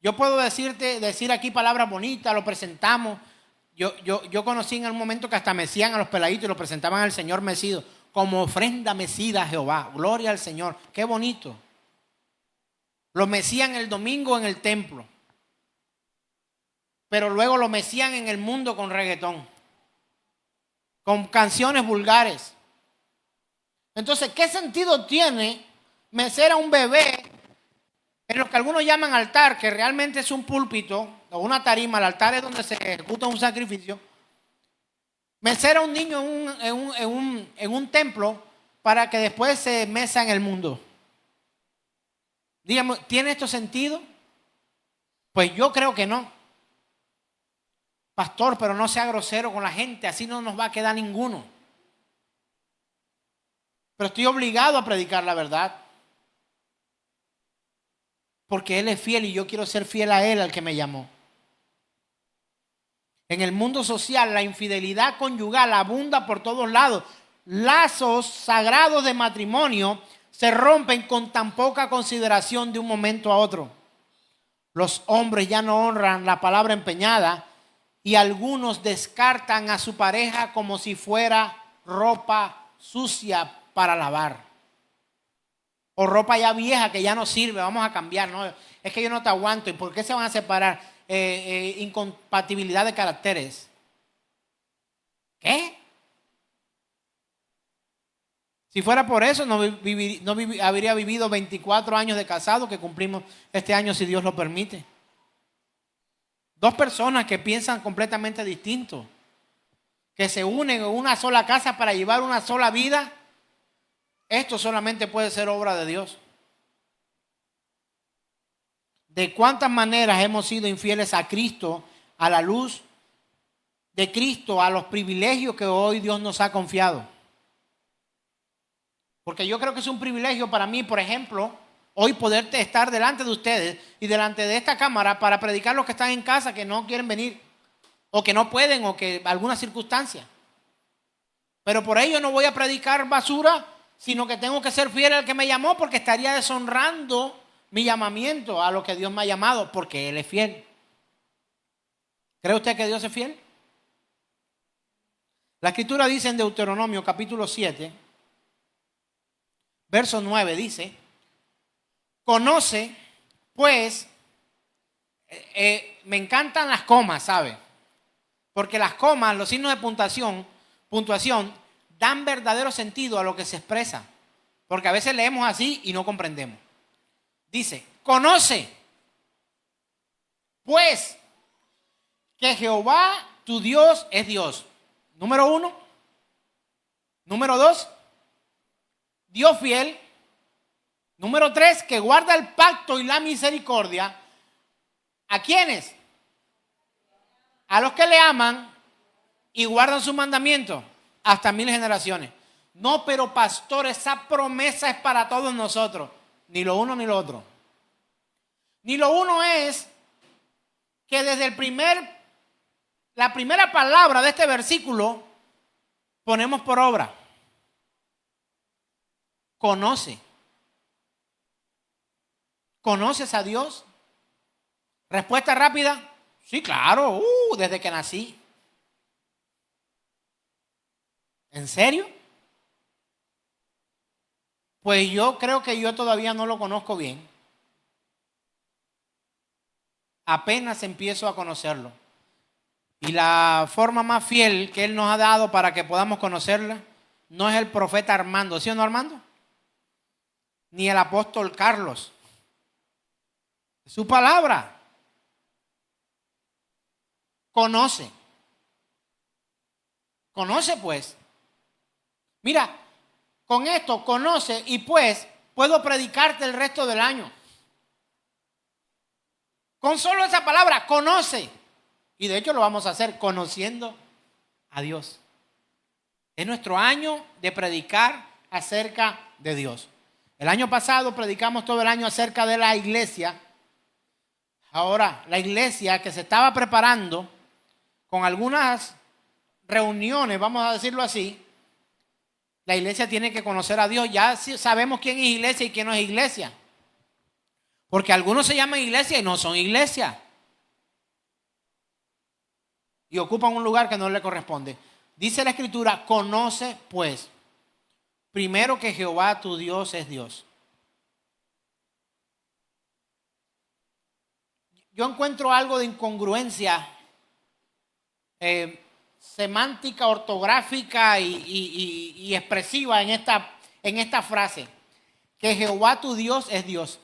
Yo puedo decir aquí palabras bonitas, lo presentamos. Yo conocí en el momento que hasta mecían a los peladitos y lo presentaban al Señor mecido como ofrenda mecida a Jehová. Gloria al Señor. Qué bonito. Lo mecían el domingo en el templo. Pero luego lo mecían en el mundo con reggaetón. Con canciones vulgares. Entonces, ¿qué sentido tiene mecer a un bebé en lo que algunos llaman altar, que realmente es un púlpito o una tarima? El altar es donde se ejecuta un sacrificio. Mecer a un niño en un templo para que después se mesa en el mundo. Dígame, ¿tiene esto sentido? Pues yo creo que no. Pastor, pero no sea grosero con la gente, así no nos va a quedar ninguno. Pero estoy obligado a predicar la verdad. Porque Él es fiel y yo quiero ser fiel a Él, al que me llamó. En el mundo social, la infidelidad conyugal abunda por todos lados. Lazos sagrados de matrimonio se rompen con tan poca consideración de un momento a otro. Los hombres ya no honran la palabra empeñada y algunos descartan a su pareja como si fuera ropa sucia para lavar. O ropa ya vieja que ya no sirve, vamos a cambiar. No, es que yo no te aguanto. ¿Y por qué se van a separar? Incompatibilidad de caracteres. ¿Qué? Si fuera por eso, habría vivido 24 años de casado que cumplimos este año, si Dios lo permite. Dos personas que piensan completamente distinto, que se unen en una sola casa para llevar una sola vida. Esto solamente puede ser obra de Dios. ¿De cuántas maneras hemos sido infieles a Cristo, a la luz de Cristo, a los privilegios que hoy Dios nos ha confiado? Porque yo creo que es un privilegio para mí, por ejemplo, hoy poder estar delante de ustedes y delante de esta cámara para predicar los que están en casa que no quieren venir, o que no pueden, o que alguna circunstancia. Pero por ello no voy a predicar basura, sino que tengo que ser fiel al que me llamó, porque estaría deshonrando mi llamamiento a lo que Dios me ha llamado, porque Él es fiel. ¿Cree usted que Dios es fiel? La Escritura dice en Deuteronomio capítulo 7, verso 9, dice: conoce, pues, me encantan las comas, ¿sabe? Porque las comas, los signos de puntuación, dan verdadero sentido a lo que se expresa. Porque a veces leemos así y no comprendemos. Dice: conoce, pues, que Jehová tu Dios es Dios. Número 1. Número 2, Dios fiel. Número 3, que guarda el pacto y la misericordia. ¿A quiénes? A los que le aman y guardan sus mandamientos hasta 1000 generaciones. No, pero pastor, esa promesa es para todos nosotros. Ni lo uno ni lo otro. Ni lo uno es que desde la primera palabra de este versículo ponemos por obra. Conoce. ¿Conoces a Dios? Respuesta rápida: sí, claro, desde que nací. ¿En serio? Pues yo creo que yo todavía no lo conozco bien. Apenas empiezo a conocerlo. Y la forma más fiel que Él nos ha dado para que podamos conocerla no es el profeta Armando, ¿sí o no, Armando? Ni el apóstol Carlos. Es su palabra. Conoce. Conoce, pues. Mira, con esto, conoce, y pues puedo predicarte el resto del año. Con solo esa palabra, conoce. Y de hecho lo vamos a hacer conociendo a Dios. Es nuestro año de predicar acerca de Dios. El año pasado predicamos todo el año acerca de la iglesia. Ahora, la iglesia que se estaba preparando con algunas reuniones, vamos a decirlo así, la iglesia tiene que conocer a Dios. Ya sabemos quién es iglesia y quién no es iglesia. Porque algunos se llaman iglesia y no son iglesia. Y ocupan un lugar que no le corresponde. Dice la Escritura: conoce, pues, primero que Jehová tu Dios es Dios. Yo encuentro algo de incongruencia semántica, ortográfica y expresiva en esta frase: que Jehová tu Dios es Dios.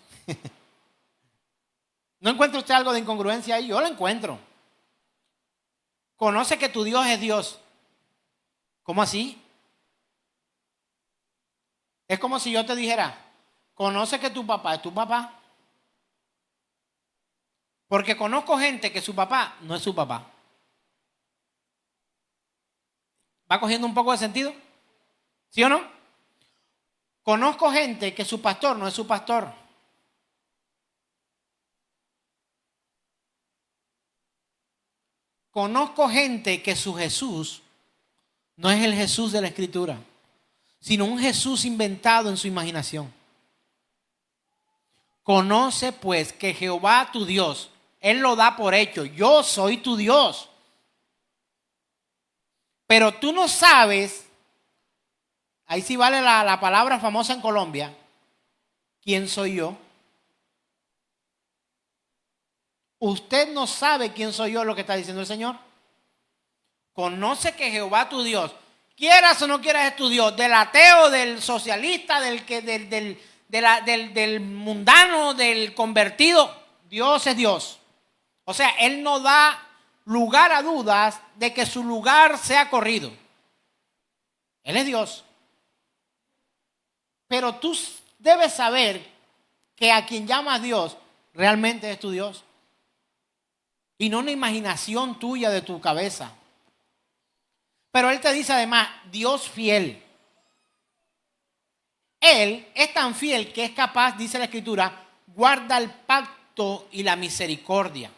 ¿No encuentra usted algo de incongruencia ahí? Yo lo encuentro. Conoce que tu Dios es Dios. ¿Cómo así? Es como si yo te dijera: conoce que tu papá es tu papá. Porque conozco gente que su papá no es su papá. ¿Va cogiendo un poco de sentido? ¿Sí o no? Conozco gente que su pastor no es su pastor. Conozco gente que su Jesús no es el Jesús de la Escritura, sino un Jesús inventado en su imaginación. Conoce, pues, que Jehová tu Dios, Él lo da por hecho: yo soy tu Dios. Pero tú no sabes, ahí sí vale la palabra famosa en Colombia: ¿quién soy yo? Usted no sabe quién soy yo, lo que está diciendo el Señor. Conoce que Jehová tu Dios, quieras o no quieras, es tu Dios. Del ateo, del socialista, del mundano, del convertido, Dios es Dios. O sea, Él no da lugar a dudas de que su lugar sea corrido. Él es Dios. Pero tú debes saber que a quien llamas Dios realmente es tu Dios. Y no una imaginación tuya de tu cabeza. Pero Él te dice además: Dios fiel. Él es tan fiel que es capaz, dice la Escritura, guarda el pacto y la misericordia.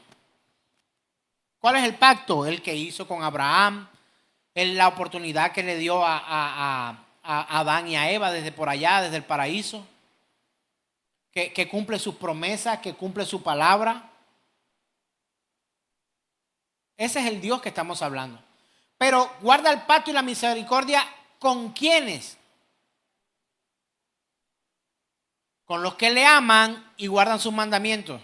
¿Cuál es el pacto? El que hizo con Abraham, la oportunidad que le dio a Adán y a Eva desde por allá, desde el paraíso, que cumple sus promesas, que cumple su palabra. Ese es el Dios que estamos hablando. Pero guarda el pacto y la misericordia ¿con quiénes? Con los que le aman y guardan sus mandamientos.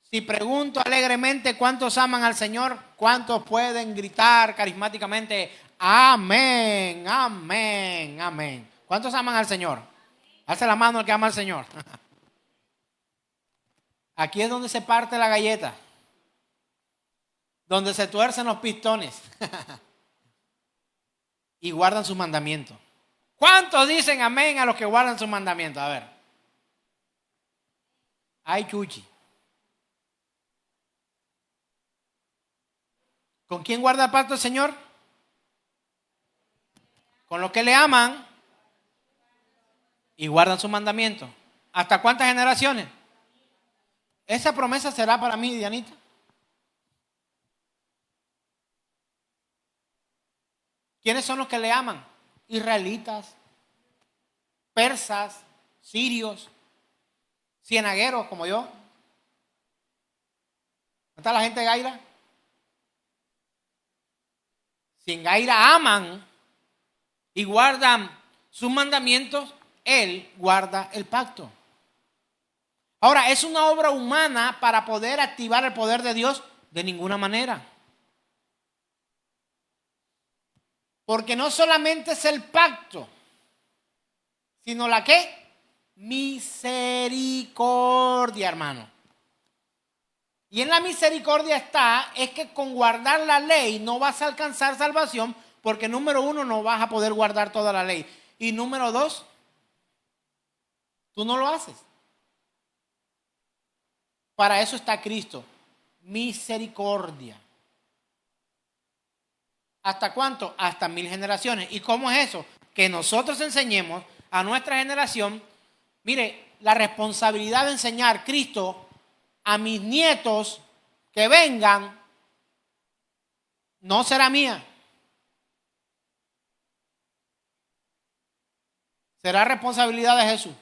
Si pregunto alegremente cuántos aman al Señor, ¿cuántos pueden gritar carismáticamente amén, amén, amén? ¿Cuántos aman al Señor? Alza la mano el que ama al Señor. Aquí es donde se parte la galleta, donde se tuercen los pistones y guardan sus mandamientos. ¿Cuántos dicen amén a los que guardan sus mandamientos? A ver. Ay, chuchi. ¿Con quién guarda el pacto el Señor? Con los que le aman y guardan sus mandamientos. ¿Hasta cuántas generaciones? Esa promesa será para mí, Dianita. ¿Quiénes son los que le aman? Israelitas, persas, sirios, cienagueros como yo. ¿Dónde está la gente de Gaira? Si en Gaira aman y guardan sus mandamientos, Él guarda el pacto. Ahora, ¿es una obra humana para poder activar el poder de Dios? De ninguna manera. Porque no solamente es el pacto, sino la ¿qué? Misericordia, hermano. Y en la misericordia es que con guardar la ley no vas a alcanzar salvación, porque número uno, no vas a poder guardar toda la ley. Y número dos, tú no lo haces. Para eso está Cristo. Misericordia. ¿Hasta cuánto? Hasta 1000 generaciones. ¿Y cómo es eso? Que nosotros enseñemos a nuestra generación, mire, la responsabilidad de enseñar Cristo a mis nietos que vengan no será mía. Será responsabilidad de Jesús,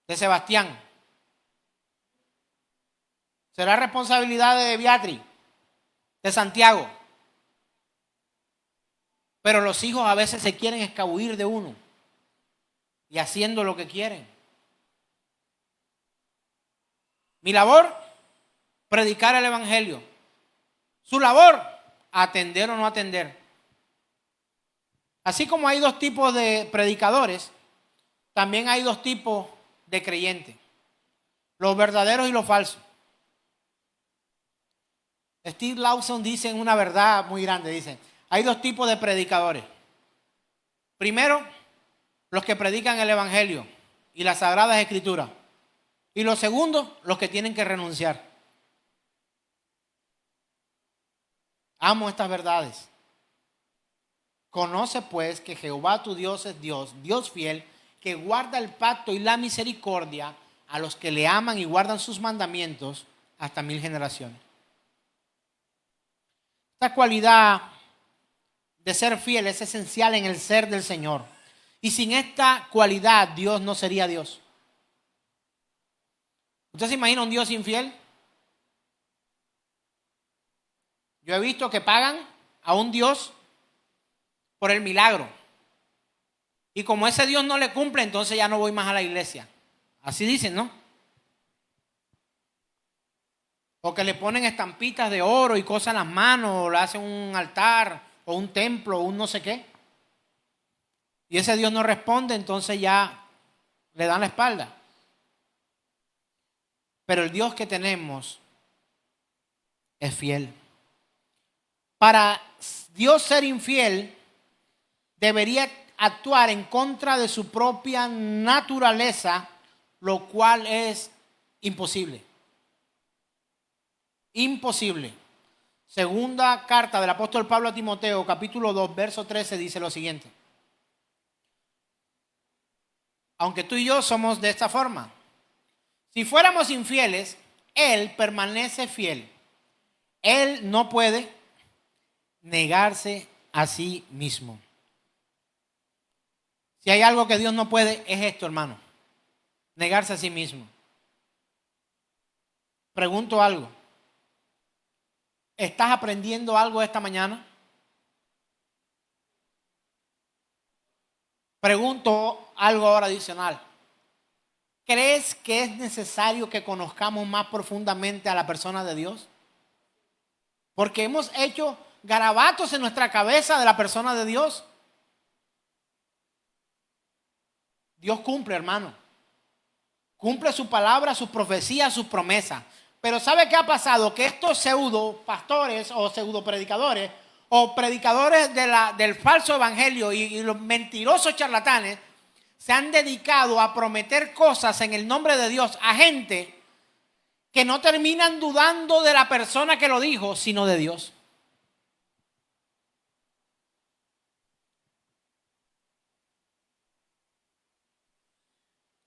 de Sebastián. Será responsabilidad de Beatriz, de Santiago. Pero los hijos a veces se quieren escabullir de uno y haciendo lo que quieren. Mi labor, predicar el evangelio. Su labor, atender o no atender. Así como hay dos tipos de predicadores, también hay dos tipos de creyentes. Los verdaderos y los falsos. Steve Lawson dice una verdad muy grande, dice, hay dos tipos de predicadores. Primero, los que predican el evangelio y las sagradas escrituras. Y los segundos, los que tienen que renunciar. Amo estas verdades. Conoce pues que Jehová tu Dios es Dios, Dios fiel, que guarda el pacto y la misericordia a los que le aman y guardan sus mandamientos hasta 1000 generaciones. Esta cualidad de ser fiel es esencial en el ser del Señor. Y sin esta cualidad, Dios no sería Dios. ¿Usted se imagina un Dios infiel? Yo he visto que pagan a un Dios por el milagro. Y como ese Dios no le cumple, entonces ya no voy más a la iglesia. Así dicen, ¿no? O que le ponen estampitas de oro y cosas en las manos, o le hacen un altar, o un templo, o un no sé qué. Y ese Dios no responde, entonces ya le dan la espalda. Pero el Dios que tenemos es fiel. Para Dios ser infiel, debería actuar en contra de su propia naturaleza, lo cual es imposible. Imposible. Segunda carta del apóstol Pablo a Timoteo, capítulo 2, verso 13, dice lo siguiente. aunque tú y yo somos de esta forma. Si fuéramos infieles, Él permanece fiel. Él no puede negarse a sí mismo. Si hay algo que Dios no puede, es esto, hermano. Negarse a sí mismo. Pregunto algo. ¿Estás aprendiendo algo esta mañana? Pregunto algo ahora adicional. ¿Crees que es necesario que conozcamos más profundamente a la persona de Dios? Porque hemos hecho garabatos en nuestra cabeza de la persona de Dios. Dios cumple, hermano. Cumple su palabra, sus profecías, sus promesas. Pero ¿sabe qué ha pasado? Que estos pseudo pastores o pseudo predicadores o predicadores del falso evangelio y los mentirosos charlatanes se han dedicado a prometer cosas en el nombre de Dios a gente que no terminan dudando de la persona que lo dijo, sino de Dios.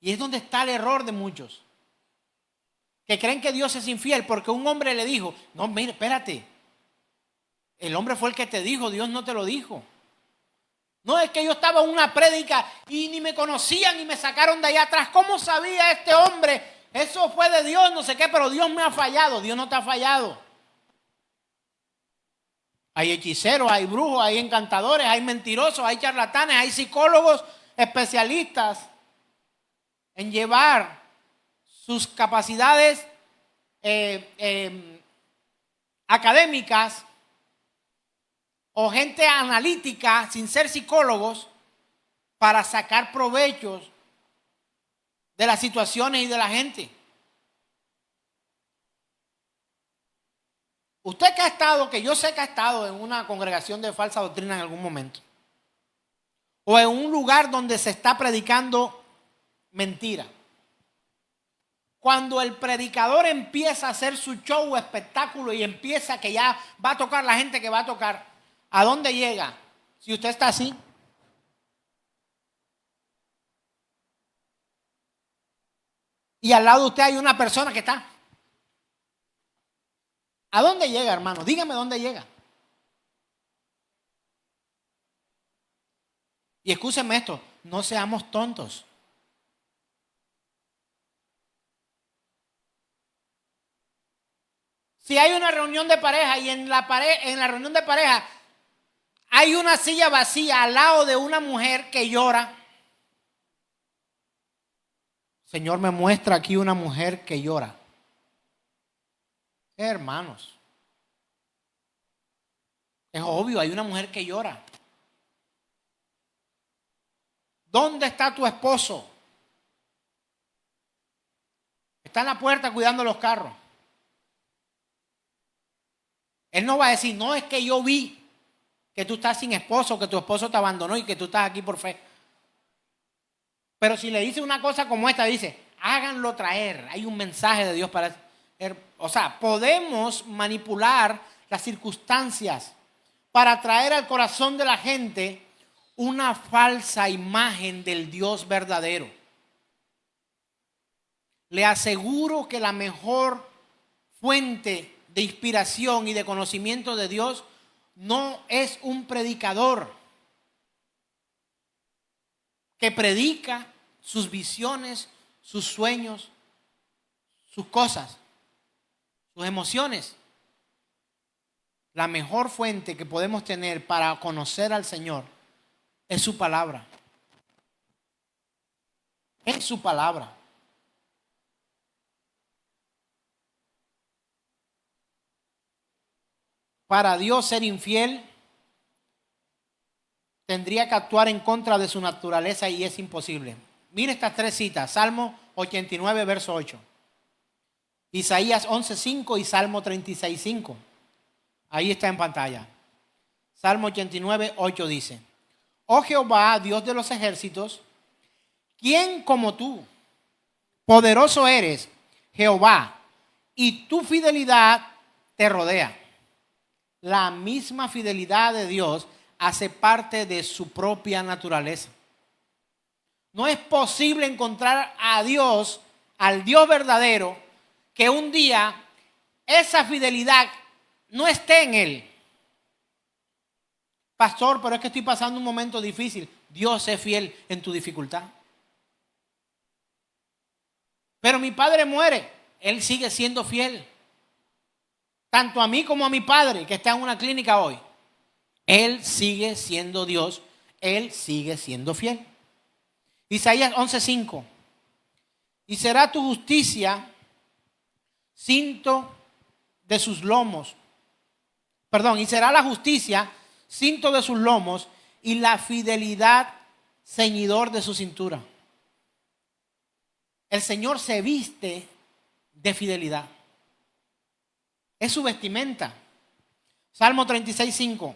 Y es donde está el error de muchos, que creen que Dios es infiel porque un hombre le dijo, no, mire, espérate, el hombre fue el que te dijo, Dios no te lo dijo. No, es que yo estaba en una prédica y ni me conocían y me sacaron de allá atrás. ¿Cómo sabía este hombre? Eso fue de Dios, no sé qué, pero Dios me ha fallado. Dios no te ha fallado. Hay hechiceros, hay brujos, hay encantadores, hay mentirosos, hay charlatanes, hay psicólogos especialistas en llevar sus capacidades académicas o gente analítica sin ser psicólogos para sacar provechos de las situaciones y de la gente. Usted que ha estado, que yo sé que ha estado en una congregación de falsa doctrina en algún momento, o en un lugar donde se está predicando mentira. Cuando el predicador empieza a hacer su show o espectáculo y empieza que ya va a tocar la gente que va a tocar, ¿a dónde llega? Si usted está así. Y al lado de usted hay una persona que está. ¿A dónde llega, hermano? Dígame dónde llega. Y escúcheme esto, no seamos tontos. Si hay una reunión de pareja y en la reunión de pareja hay una silla vacía al lado de una mujer que llora. Señor, me muestra aquí una mujer que llora. Hermanos, es obvio, hay una mujer que llora. ¿Dónde está tu esposo? Está en la puerta cuidando los carros. Él no va a decir, no, es que yo vi que tú estás sin esposo, que tu esposo te abandonó y que tú estás aquí por fe. Pero si le dice una cosa como esta, dice, háganlo traer. Hay un mensaje de Dios para... O sea, podemos manipular las circunstancias para traer al corazón de la gente una falsa imagen del Dios verdadero. Le aseguro que la mejor fuente de inspiración y de conocimiento de Dios no es un predicador que predica sus visiones, sus sueños, sus cosas, sus emociones. La mejor fuente que podemos tener para conocer al Señor es su palabra. Es su palabra. Para Dios ser infiel tendría que actuar en contra de su naturaleza y es imposible. Mire estas tres citas, Salmo 89, verso 8, Isaías 11:5 y Salmo 36:5. Ahí está en pantalla. Salmo 89, 8 dice, oh Jehová, Dios de los ejércitos, ¿quién como tú? Poderoso eres, Jehová, y tu fidelidad te rodea. La misma fidelidad de Dios hace parte de su propia naturaleza. No es posible encontrar a Dios, al Dios verdadero, que un día esa fidelidad no esté en Él. Pastor, pero es que estoy pasando un momento difícil. Dios es fiel en tu dificultad. Pero mi padre muere. Él sigue siendo fiel. Tanto a mí como a mi padre, que está en una clínica hoy. Él sigue siendo Dios. Él sigue siendo fiel. Isaías 11:5. Y será tu justicia cinto de sus lomos. Perdón, y será la justicia cinto de sus lomos y la fidelidad ceñidor de su cintura. El Señor se viste de fidelidad. Es su vestimenta. Salmo 36:5.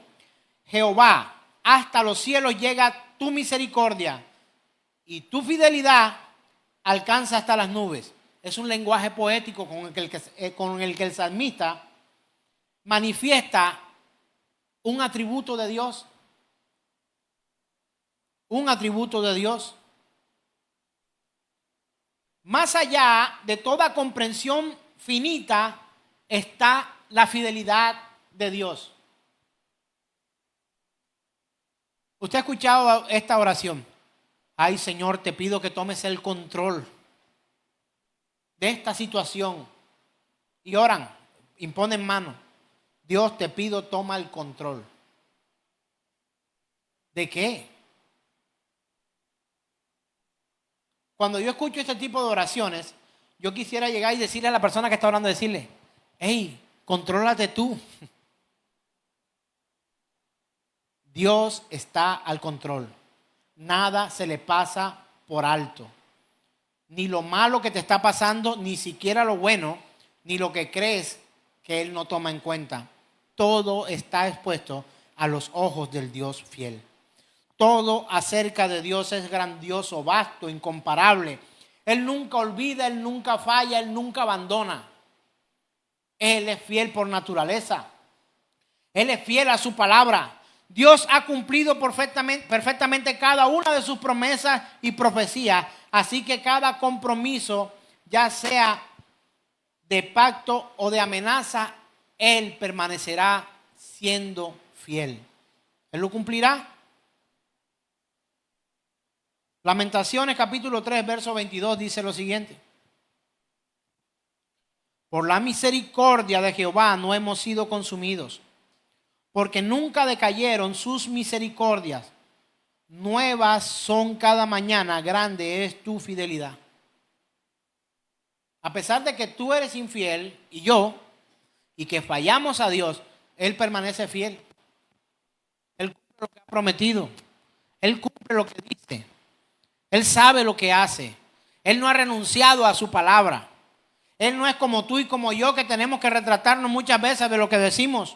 Jehová, hasta los cielos llega tu misericordia y tu fidelidad alcanza hasta las nubes. Es un lenguaje poético con el que el salmista manifiesta un atributo de Dios. Un atributo de Dios. Más allá de toda comprensión finita está la fidelidad de Dios. Usted ha escuchado esta oración. Ay, Señor, te pido que tomes el control de esta situación. Y oran, imponen mano. Dios, te pido, toma el control. ¿De qué? Cuando yo escucho este tipo de oraciones, yo quisiera llegar y decirle a la persona que está orando, decirle, hey, contrólate tú. Dios está al control. Nada se le pasa por alto. Ni lo malo que te está pasando, ni siquiera lo bueno, ni lo que crees que Él no toma en cuenta. Todo está expuesto a los ojos del Dios fiel. Todo acerca de Dios es grandioso, vasto, incomparable. Él nunca olvida, Él nunca falla, Él nunca abandona. Él es fiel por naturaleza. Él es fiel a su palabra. Dios ha cumplido perfectamente cada una de sus promesas y profecías. Así que cada compromiso, ya sea de pacto o de amenaza, Él permanecerá siendo fiel. Él lo cumplirá. Lamentaciones capítulo 3, verso 22 dice lo siguiente. Por la misericordia de Jehová no hemos sido consumidos, porque nunca decayeron sus misericordias. Nuevas son cada mañana, grande es tu fidelidad. A pesar de que tú eres infiel y yo, y que fallamos a Dios, Él permanece fiel. Él cumple lo que ha prometido. Él cumple lo que dice. Él sabe lo que hace. Él no ha renunciado a su palabra. Él no es como tú y como yo, que tenemos que retratarnos muchas veces de lo que decimos.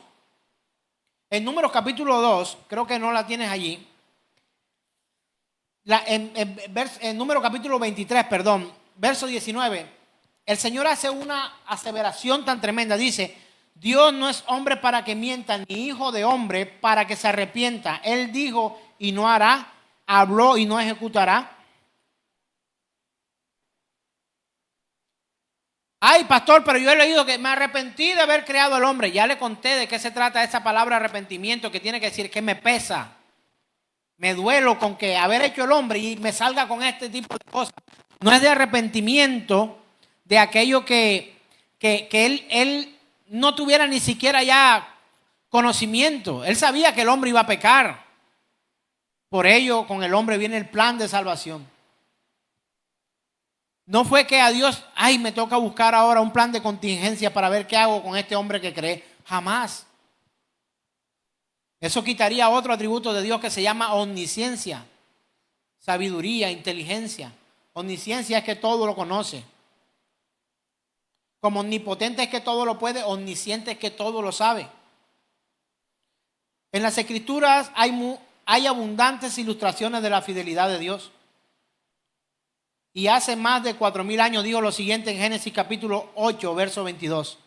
En Números capítulo 2, creo que no la tienes allí. En Números capítulo 23, verso 19, el Señor hace una aseveración tan tremenda. Dice, Dios no es hombre para que mienta, ni hijo de hombre para que se arrepienta. Él dijo y no hará, habló y no ejecutará. Ay, pastor, pero yo he leído que me arrepentí de haber creado al hombre. Ya le conté de qué se trata esa palabra arrepentimiento, que tiene que decir que me pesa. Me duelo con que haber hecho el hombre y me salga con este tipo de cosas. No es de arrepentimiento de aquello que él no tuviera ni siquiera ya conocimiento. Él sabía que el hombre iba a pecar. Por ello, con el hombre viene el plan de salvación. No fue que a Dios, ay, me toca buscar ahora un plan de contingencia para ver qué hago con este hombre que cree. Jamás. Eso quitaría otro atributo de Dios que se llama omnisciencia, sabiduría, inteligencia. Omnisciencia es que todo lo conoce. Como omnipotente es que todo lo puede, omnisciente es que todo lo sabe. En las Escrituras hay abundantes ilustraciones de la fidelidad de Dios. Y hace más de 4,000 años dijo lo siguiente en Génesis capítulo 8, verso 22.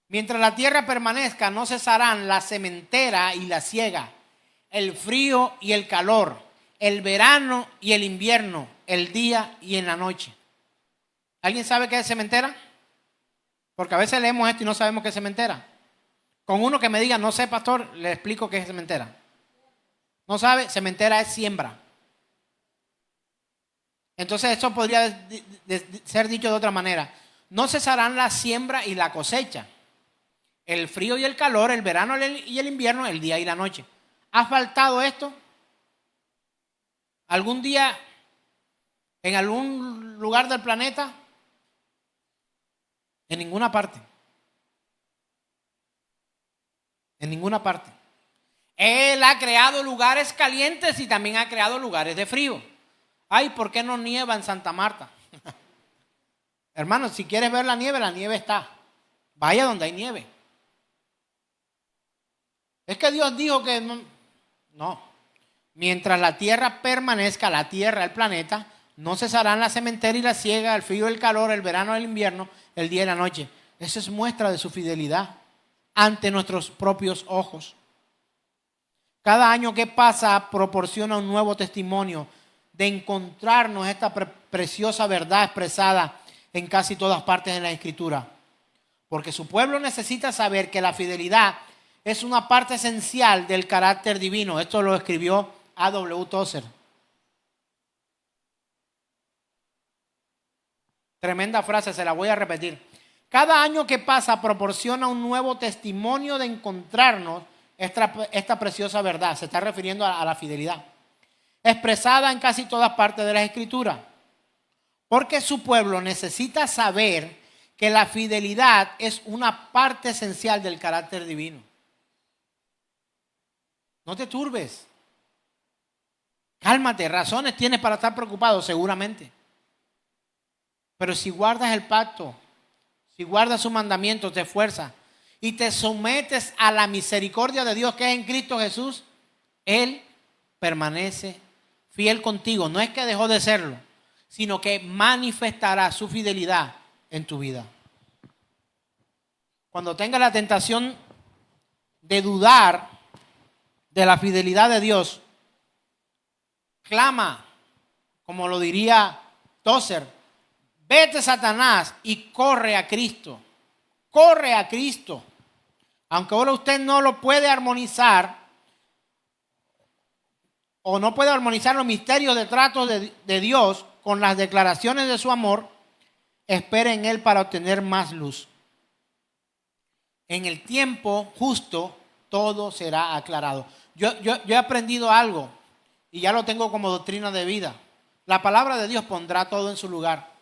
Mientras la tierra permanezca, no cesarán la sementera y la siega, el frío y el calor, el verano y el invierno, el día y en la noche. ¿Alguien sabe qué es sementera? Porque a veces leemos esto y no sabemos qué es sementera. Con uno que me diga, no sé, pastor, le explico qué es sementera. ¿No sabe? Sementera es siembra. Entonces esto podría ser dicho de otra manera. No cesarán la siembra y la cosecha. El frío y el calor, el verano y el invierno, el día y la noche. ¿Ha faltado esto? ¿Algún día en algún lugar del planeta? En ninguna parte. En ninguna parte. Él ha creado lugares calientes y también ha creado lugares de frío. Ay, ¿por qué no nieva en Santa Marta? Hermanos, si quieres ver la nieve está. Vaya donde hay nieve. Es que Dios dijo que no. Mientras la tierra permanezca, la tierra, el planeta, no cesarán la sementera y la siega, el frío, el calor, el verano, el invierno, el día y la noche. Eso es muestra de su fidelidad ante nuestros propios ojos. Cada año que pasa proporciona un nuevo testimonio de encontrarnos esta preciosa verdad expresada en casi todas partes de la Escritura. Porque su pueblo necesita saber que la fidelidad es una parte esencial del carácter divino. Esto lo escribió A.W. Tozer. Tremenda frase, se la voy a repetir. Cada año que pasa proporciona un nuevo testimonio de encontrarnos esta preciosa verdad. Se está refiriendo a la fidelidad, expresada en casi todas partes de las Escrituras. Porque su pueblo necesita saber que la fidelidad es una parte esencial del carácter divino. No te turbes. Cálmate, razones tienes para estar preocupado, seguramente. Pero si guardas el pacto, si guardas sus mandamientos, te esfuerzas y te sometes a la misericordia de Dios que es en Cristo Jesús, Él permanece fiel contigo. No es que dejó de serlo, sino que manifestará su fidelidad en tu vida. Cuando tengas la tentación de dudar de la fidelidad de Dios, clama, como lo diría Tozer, vete Satanás y corre a Cristo. Corre a Cristo. Aunque ahora usted no lo puede armonizar o no puede armonizar los misterios de trato de Dios con las declaraciones de su amor, espere en Él para obtener más luz. En el tiempo justo todo será aclarado. Yo he aprendido algo y ya lo tengo como doctrina de vida. La palabra de Dios pondrá todo en su lugar.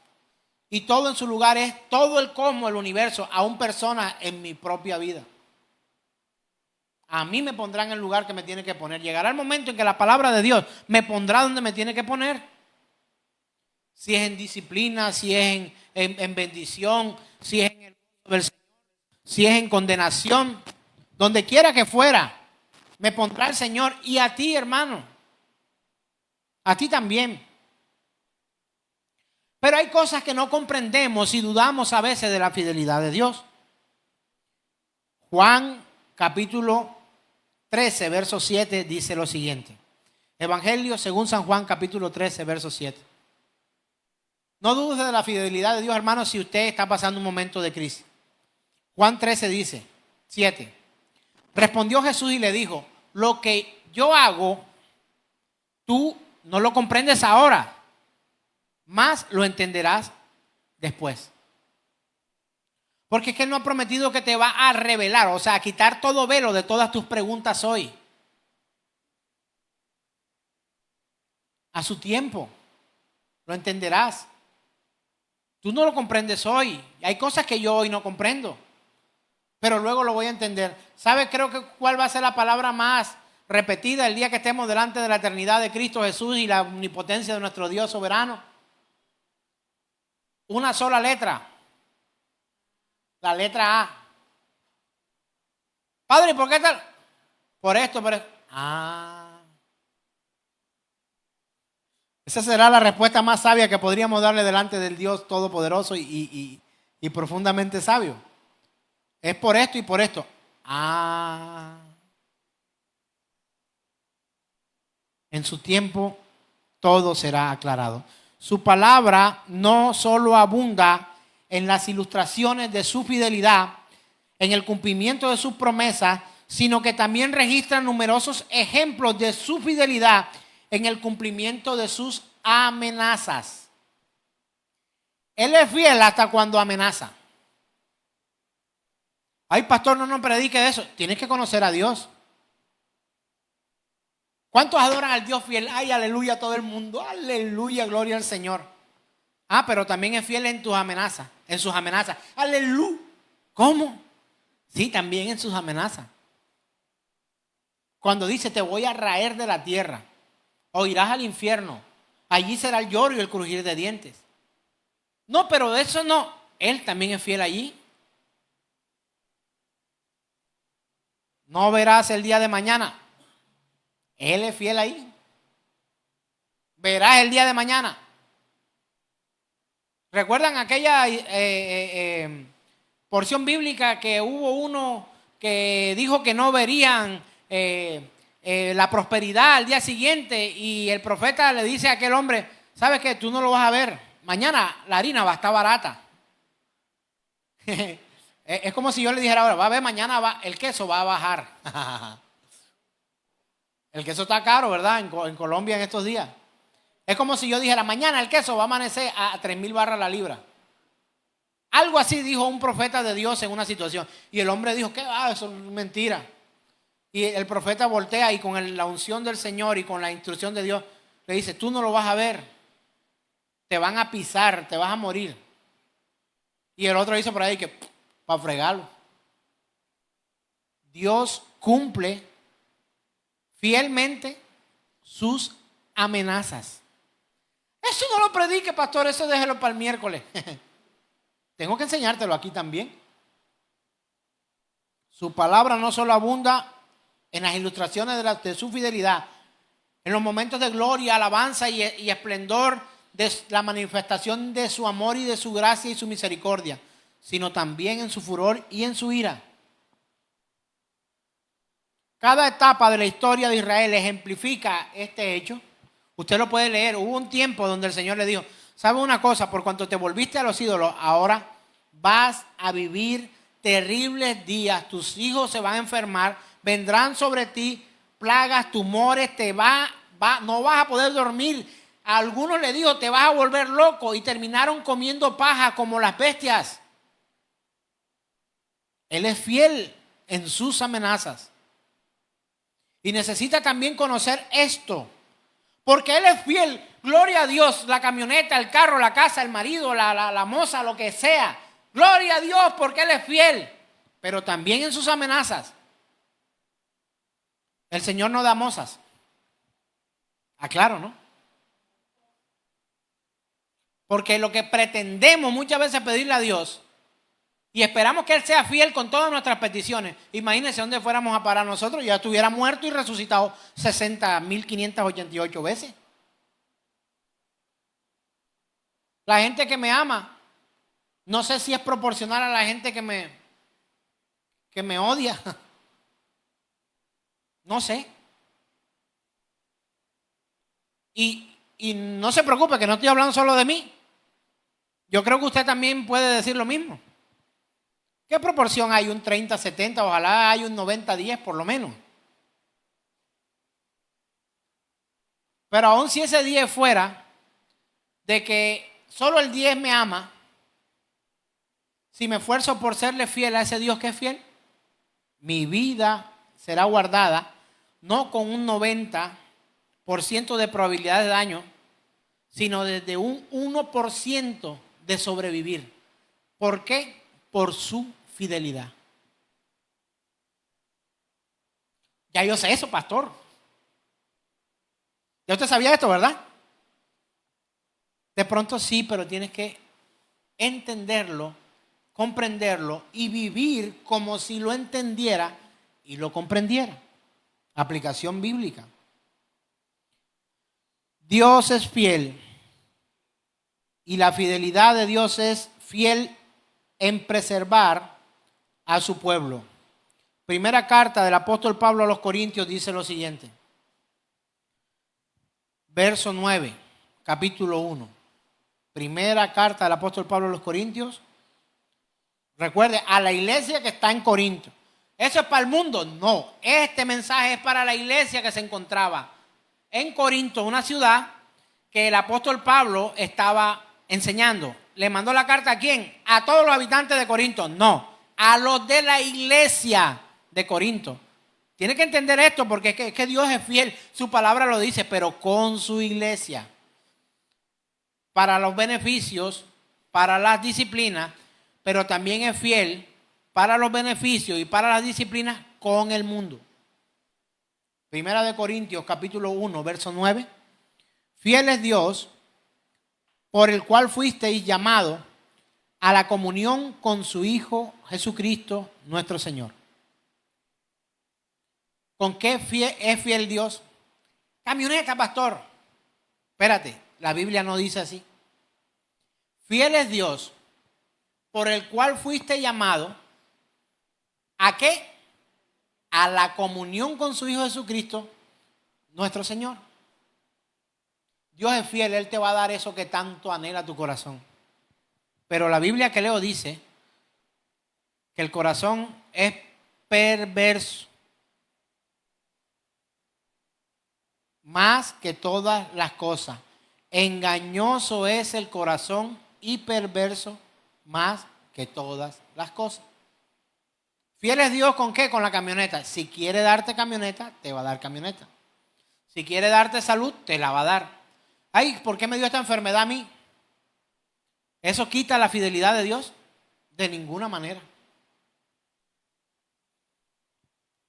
Y todo en su lugar es todo el cosmos, el universo, aún personas en mi propia vida. A mí me pondrá en el lugar que me tiene que poner. Llegará el momento en que la palabra de Dios me pondrá donde me tiene que poner. Si es en disciplina, si es en bendición, si es en el del Señor, si es en condenación, donde quiera que fuera, me pondrá el Señor. Y a ti, hermano, a ti también. Pero hay cosas que no comprendemos y dudamos a veces de la fidelidad de Dios. Juan capítulo 13, verso 7 dice lo siguiente. Evangelio según San Juan capítulo 13, verso 7. No dudes de la fidelidad de Dios, hermano, si usted está pasando un momento de crisis. Juan 13 dice, 7. Respondió Jesús y le dijo, lo que yo hago, tú no lo comprendes ahora, más lo entenderás después. Porque es que Él no ha prometido que te va a revelar, o sea, a quitar todo velo de todas tus preguntas hoy. A su tiempo lo entenderás. Tú no lo comprendes hoy. Hay cosas que yo hoy no comprendo, pero luego lo voy a entender. ¿Sabe? Creo que cuál va a ser la palabra más repetida el día que estemos delante de la eternidad de Cristo Jesús y la omnipotencia de nuestro Dios soberano. Una sola letra. La letra A. Padre, ¿por qué tal? Por esto, por esto. Esa será la respuesta más sabia que podríamos darle delante del Dios Todopoderoso y profundamente sabio. Es por esto y por esto. En su tiempo todo será aclarado. Su palabra no solo abunda en las ilustraciones de su fidelidad, en el cumplimiento de sus promesas, sino que también registra numerosos ejemplos de su fidelidad en el cumplimiento de sus amenazas. Él es fiel hasta cuando amenaza. Ay, pastor, no nos predique de eso. Tienes que conocer a Dios. ¿Cuántos adoran al Dios fiel? Ay, aleluya a todo el mundo. Aleluya, gloria al Señor. Ah, pero también es fiel en tus amenazas, en sus amenazas. Aleluya. ¿Cómo? Sí, también en sus amenazas. Cuando dice, te voy a raer de la tierra, o irás al infierno, allí será el lloro y el crujir de dientes. No, pero de eso no. Él también es fiel allí. No verás el día de mañana. Él es fiel ahí. Verás el día de mañana. ¿Recuerdan aquella porción bíblica que hubo uno que dijo que no verían la prosperidad al día siguiente? Y el profeta le dice a aquel hombre, ¿sabes qué? Tú no lo vas a ver. Mañana la harina va a estar barata. Es como si yo le dijera ahora, va a ver, mañana el queso va a bajar. El queso está caro, ¿verdad? En Colombia en estos días. Es como si yo dijera, mañana el queso va a amanecer a 3,000 barras la libra. Algo así dijo un profeta de Dios en una situación. Y el hombre dijo, ¿qué va? Eso es mentira. Y el profeta voltea y con la unción del Señor y con la instrucción de Dios le dice, tú no lo vas a ver. Te van a pisar, te vas a morir. Y el otro dice por ahí que para fregarlo. Dios cumple fielmente sus amenazas. Eso no lo predique, pastor, eso déjelo para el miércoles. Tengo que enseñártelo aquí también. Su palabra no solo abunda en las ilustraciones de su fidelidad, en los momentos de gloria, alabanza y esplendor de la manifestación de su amor y de su gracia y su misericordia, sino también en su furor y en su ira. Cada etapa de la historia de Israel ejemplifica este hecho. Usted lo puede leer. Hubo un tiempo donde el Señor le dijo, ¿sabe una cosa? Por cuanto te volviste a los ídolos, ahora vas a vivir terribles días. Tus hijos se van a enfermar, vendrán sobre ti plagas, tumores, no vas a poder dormir. A algunos le dijo, te vas a volver loco, y terminaron comiendo paja como las bestias. Él es fiel en sus amenazas. Y necesita también conocer esto. Porque Él es fiel. Gloria a Dios. La camioneta, el carro, la casa, el marido, la moza, lo que sea. Gloria a Dios porque Él es fiel. Pero también en sus amenazas. El Señor no da mozas. Aclaro, ¿no? Porque lo que pretendemos muchas veces pedirle a Dios y esperamos que Él sea fiel con todas nuestras peticiones. Imagínense dónde fuéramos a parar nosotros. Ya estuviera muerto y resucitado 60,588 veces. La gente que me ama, no sé si es proporcional a la gente que me odia. No sé. Y no se preocupe que no estoy hablando solo de mí. Yo creo que usted también puede decir lo mismo. ¿Qué proporción hay? ¿Un 30-70? Ojalá hay un 90-10 por lo menos. Pero aún si ese 10 fuera de que solo el 10 me ama, si me esfuerzo por serle fiel a ese Dios que es fiel, mi vida será guardada no con un 90% de probabilidad de daño, sino desde un 1% de sobrevivir. ¿Por qué? Por su fidelidad. Ya yo sé eso, pastor. Ya usted sabía esto, ¿verdad? De pronto sí, pero tienes que entenderlo, comprenderlo y vivir como si lo entendiera y lo comprendiera. Aplicación bíblica. Dios es fiel y la fidelidad de Dios es fiel en preservar a su pueblo. Primera carta del apóstol Pablo a los Corintios dice lo siguiente. verso 9, capítulo 1. Primera carta del apóstol Pablo a los Corintios. Recuerde, a la iglesia que está en Corinto. ¿Eso es para el mundo? No. Este mensaje es para la iglesia que se encontraba en Corinto, una ciudad que el apóstol Pablo estaba enseñando. ¿Le mandó la carta a quién? ¿A todos los habitantes de Corinto? No. A los de la iglesia de Corinto. Tiene que entender esto porque es que Dios es fiel. Su palabra lo dice, pero con su iglesia. Para los beneficios, para las disciplinas, pero también es fiel para los beneficios y para las disciplinas con el mundo. Primera de Corintios, capítulo 1, verso 9. Fiel es Dios, por el cual fuisteis llamados a la comunión con su Hijo Jesucristo, nuestro Señor. ¿Con qué es fiel Dios? Camioneta, pastor. Espérate, la Biblia no dice así. Fiel es Dios, por el cual fuiste llamado. ¿A qué? A la comunión con su Hijo Jesucristo, nuestro Señor. Dios es fiel, Él te va a dar eso que tanto anhela tu corazón. Pero la Biblia que leo dice que el corazón es perverso. Más que todas las cosas. Engañoso es el corazón y perverso más que todas las cosas. Fiel es Dios ¿con qué? Con la camioneta. Si quiere darte camioneta, te va a dar camioneta. Si quiere darte salud, te la va a dar. Ay, ¿por qué me dio esta enfermedad a mí? ¿Eso quita la fidelidad de Dios? De ninguna manera.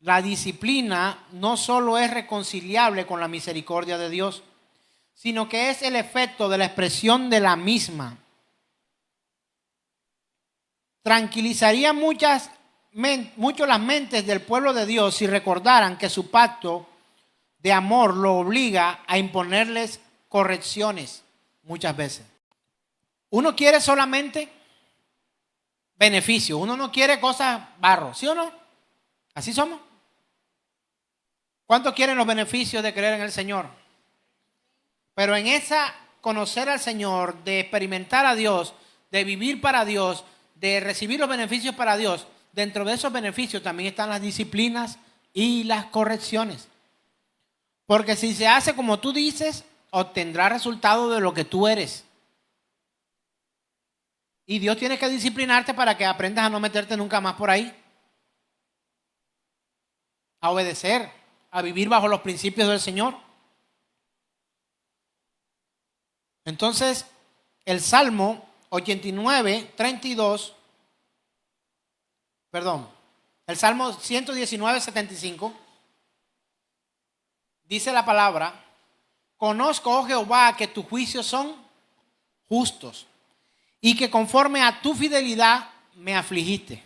La disciplina no solo es reconciliable con la misericordia de Dios, sino que es el efecto de la expresión de la misma. Tranquilizaría mucho las mentes del pueblo de Dios si recordaran que su pacto de amor lo obliga a imponerles correcciones muchas veces. Uno quiere solamente beneficio, uno no quiere cosas barro, ¿sí o no? Así somos. ¿Cuántos quieren los beneficios de creer en el Señor? Pero en esa conocer al Señor, de experimentar a Dios, de vivir para Dios, de recibir los beneficios para Dios, dentro de esos beneficios también están las disciplinas y las correcciones. Porque si se hace como tú dices, obtendrá resultado de lo que tú eres. Y Dios tiene que disciplinarte para que aprendas a no meterte nunca más por ahí. A obedecer, a vivir bajo los principios del Señor. Entonces, el Salmo 89, 32, el Salmo 119, 75, dice la palabra: conozco, oh Jehová, que tus juicios son justos y que conforme a tu fidelidad me afligiste.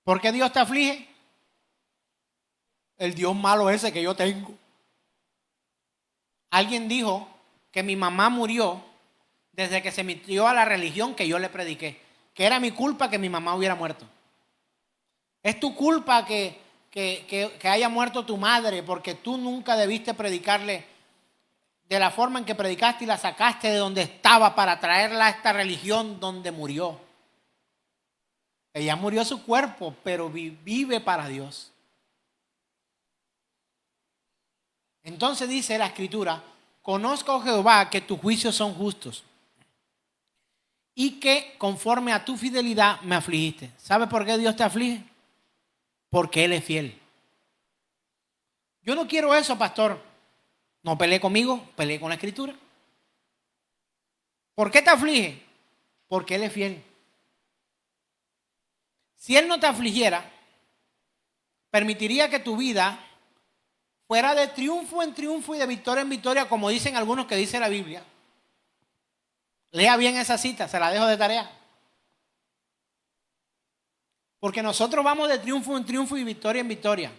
¿Por qué Dios te aflige? El Dios malo ese que yo tengo. Alguien dijo que mi mamá murió desde que se metió a la religión que yo le prediqué, que era mi culpa que mi mamá hubiera muerto. Es tu culpa que haya muerto tu madre porque tú nunca debiste predicarle de la forma en que predicaste y la sacaste de donde estaba para traerla a esta religión donde murió. Ella murió su cuerpo, pero vive para Dios. Entonces dice la Escritura: conozco, oh Jehová, que tus juicios son justos y que conforme a tu fidelidad me afligiste. ¿Sabe por qué Dios te aflige? Porque Él es fiel. Yo no quiero eso, pastor. No pelee conmigo, pelee con la Escritura. ¿Por qué te aflige? Porque Él es fiel. Si Él no te afligiera, permitiría que tu vida fuera de triunfo en triunfo y de victoria en victoria, como dicen algunos que dice la Biblia. Lea bien esa cita, se la dejo de tarea. Porque nosotros vamos de triunfo en triunfo y victoria en victoria.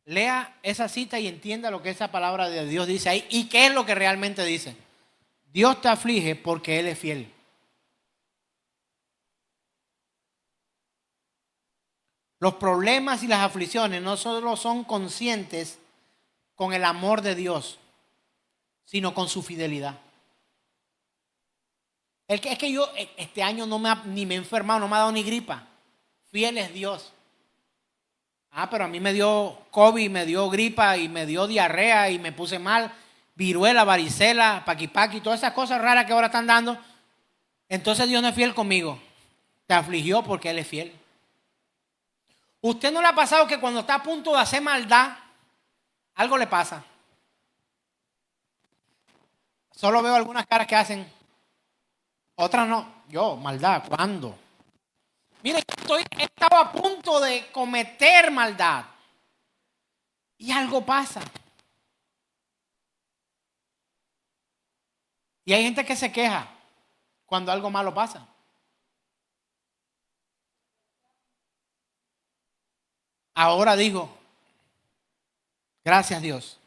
Lea esa cita y entienda lo que esa palabra de Dios dice ahí y qué es lo que realmente dice. Dios te aflige porque Él es fiel. Los problemas y las aflicciones no solo son conscientes con el amor de Dios, sino con su fidelidad. Es que yo este año ni me he enfermado, no me ha dado ni gripa. Fiel es Dios. Pero a mí me dio COVID, me dio gripa y me dio diarrea y me puse mal. Viruela, varicela, paquipaqui, todas esas cosas raras que ahora están dando. Entonces Dios no es fiel conmigo. Te afligió porque Él es fiel. ¿Usted no le ha pasado que cuando está a punto de hacer maldad, algo le pasa? Solo veo algunas caras que hacen, otras no. Yo, maldad, ¿cuándo? Mire, he estado a punto de cometer maldad y algo pasa. Y hay gente que se queja cuando algo malo pasa. Ahora digo, gracias Dios.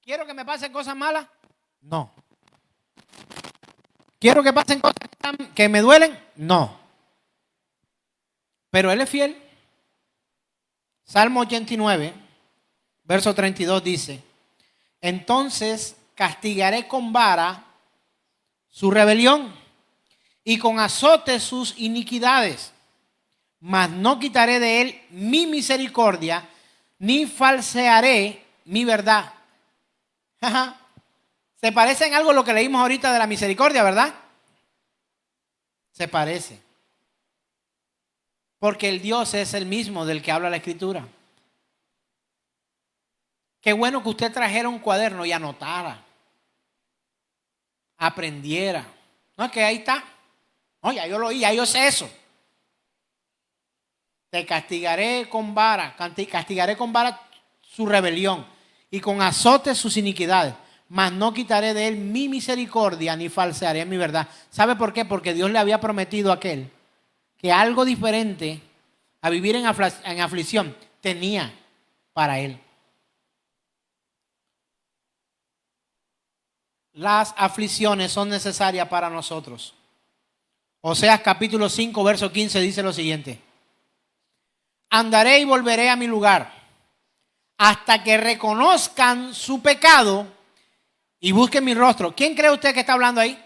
¿Quiero que me pasen cosas malas? No. ¿Quiero que pasen cosas que me duelen? No. Pero Él es fiel. Salmo 89, verso 32 dice, entonces castigaré con vara su rebelión y con azote sus iniquidades, mas no quitaré de él mi misericordia, ni falsearé mi verdad. Se parece en algo lo que leímos ahorita de la misericordia, ¿verdad? Se parece. Porque el Dios es el mismo del que habla la Escritura. Qué bueno que usted trajera un cuaderno y anotara, aprendiera. No, es que ahí está. No, ya yo lo oí, ya yo sé eso. Te castigaré con vara su rebelión y con azote sus iniquidades, mas no quitaré de él mi misericordia ni falsearé mi verdad. ¿Sabe por qué? Porque Dios le había prometido a aquel que algo diferente a vivir en aflicción tenía para él. Las aflicciones son necesarias para nosotros. Oseas capítulo 5, verso 15 dice lo siguiente. Andaré y volveré a mi lugar hasta que reconozcan su pecado y busquen mi rostro. ¿Quién cree usted que está hablando ahí?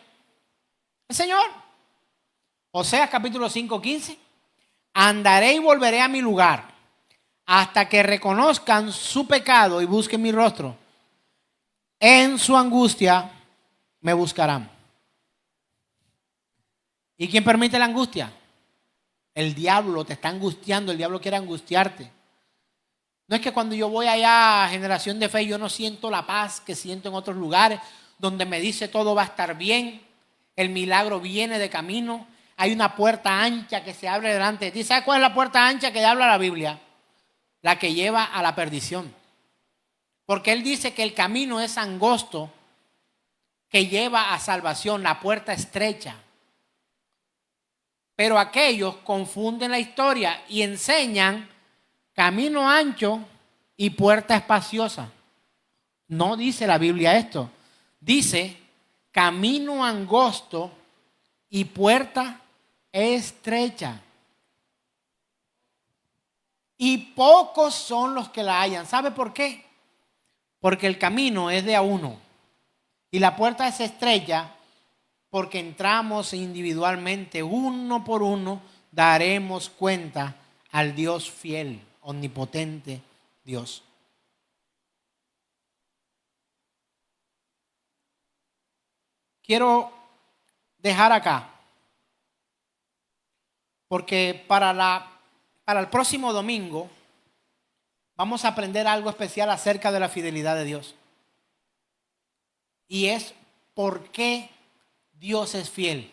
El Señor. Oseas capítulo 5, 15. Andaré y volveré a mi lugar hasta que reconozcan su pecado y busquen mi rostro. En su angustia me buscarán. ¿Y quién permite la angustia? El diablo te está angustiando, el diablo quiere angustiarte. No es que cuando yo voy allá a Generación de Fe yo no siento la paz que siento en otros lugares donde me dice todo va a estar bien, el milagro viene de camino, hay una puerta ancha que se abre delante de ti. ¿Sabes cuál es la puerta ancha que habla la Biblia? La que lleva a la perdición. Porque Él dice que el camino es angosto que lleva a salvación, la puerta estrecha. Pero aquellos confunden la historia y enseñan camino ancho y puerta espaciosa. No dice la Biblia esto. Dice camino angosto y puerta estrecha. Y pocos son los que la hallan. ¿Sabe por qué? Porque el camino es de a uno. Y la puerta es estrecha porque entramos individualmente, uno por uno, daremos cuenta al Dios fiel, omnipotente Dios. Quiero dejar acá, porque para el próximo domingo vamos a aprender algo especial acerca de la fidelidad de Dios. Y es por qué Dios es fiel.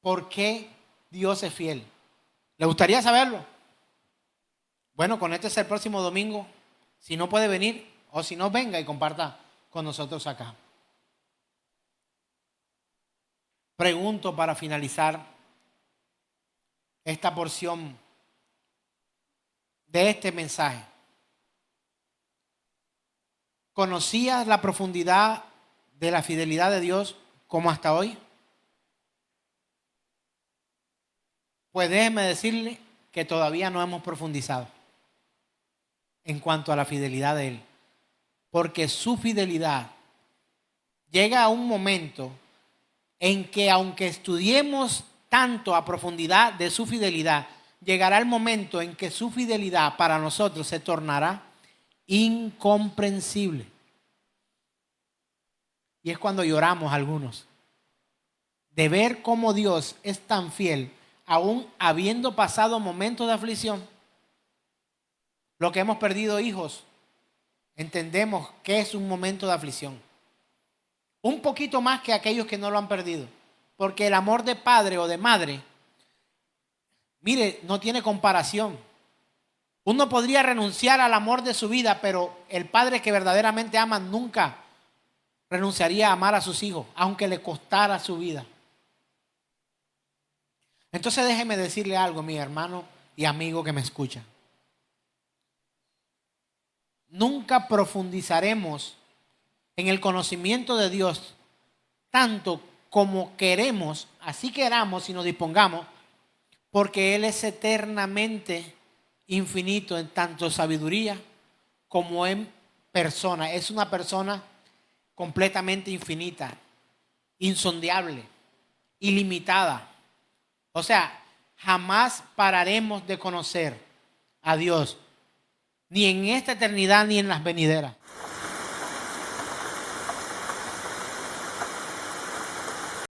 ¿Por qué Dios es fiel? ¿Le gustaría saberlo? Bueno, conéctese el próximo domingo. Si no puede venir, o si no, venga y comparta con nosotros acá. Pregunto para finalizar esta porción de este mensaje. ¿Conocías la profundidad de la fidelidad de Dios como hasta hoy? Pues déjeme decirle que todavía no hemos profundizado. en cuanto a la fidelidad de Él. Porque su fidelidad llega a un momento en que aunque estudiemos tanto a profundidad de su fidelidad, llegará el momento en que su fidelidad para nosotros se tornará incomprensible. Y es cuando lloramos algunos, de ver cómo Dios es tan fiel, aún habiendo pasado momentos de aflicción. Lo que hemos perdido hijos, entendemos que es un momento de aflicción. Un poquito más que aquellos que no lo han perdido. Porque el amor de padre o de madre, mire, no tiene comparación. Uno podría renunciar al amor de su vida, pero el padre que verdaderamente ama nunca renunciaría a amar a sus hijos, aunque le costara su vida. Entonces déjeme decirle algo, mi hermano y amigo que me escucha. Nunca profundizaremos en el conocimiento de Dios tanto como queremos, así queramos y nos dispongamos, porque Él es eternamente infinito en tanto sabiduría como en persona. Es una persona completamente infinita, insondiable, ilimitada. O sea, jamás pararemos de conocer a Dios, ni en esta eternidad ni en las venideras.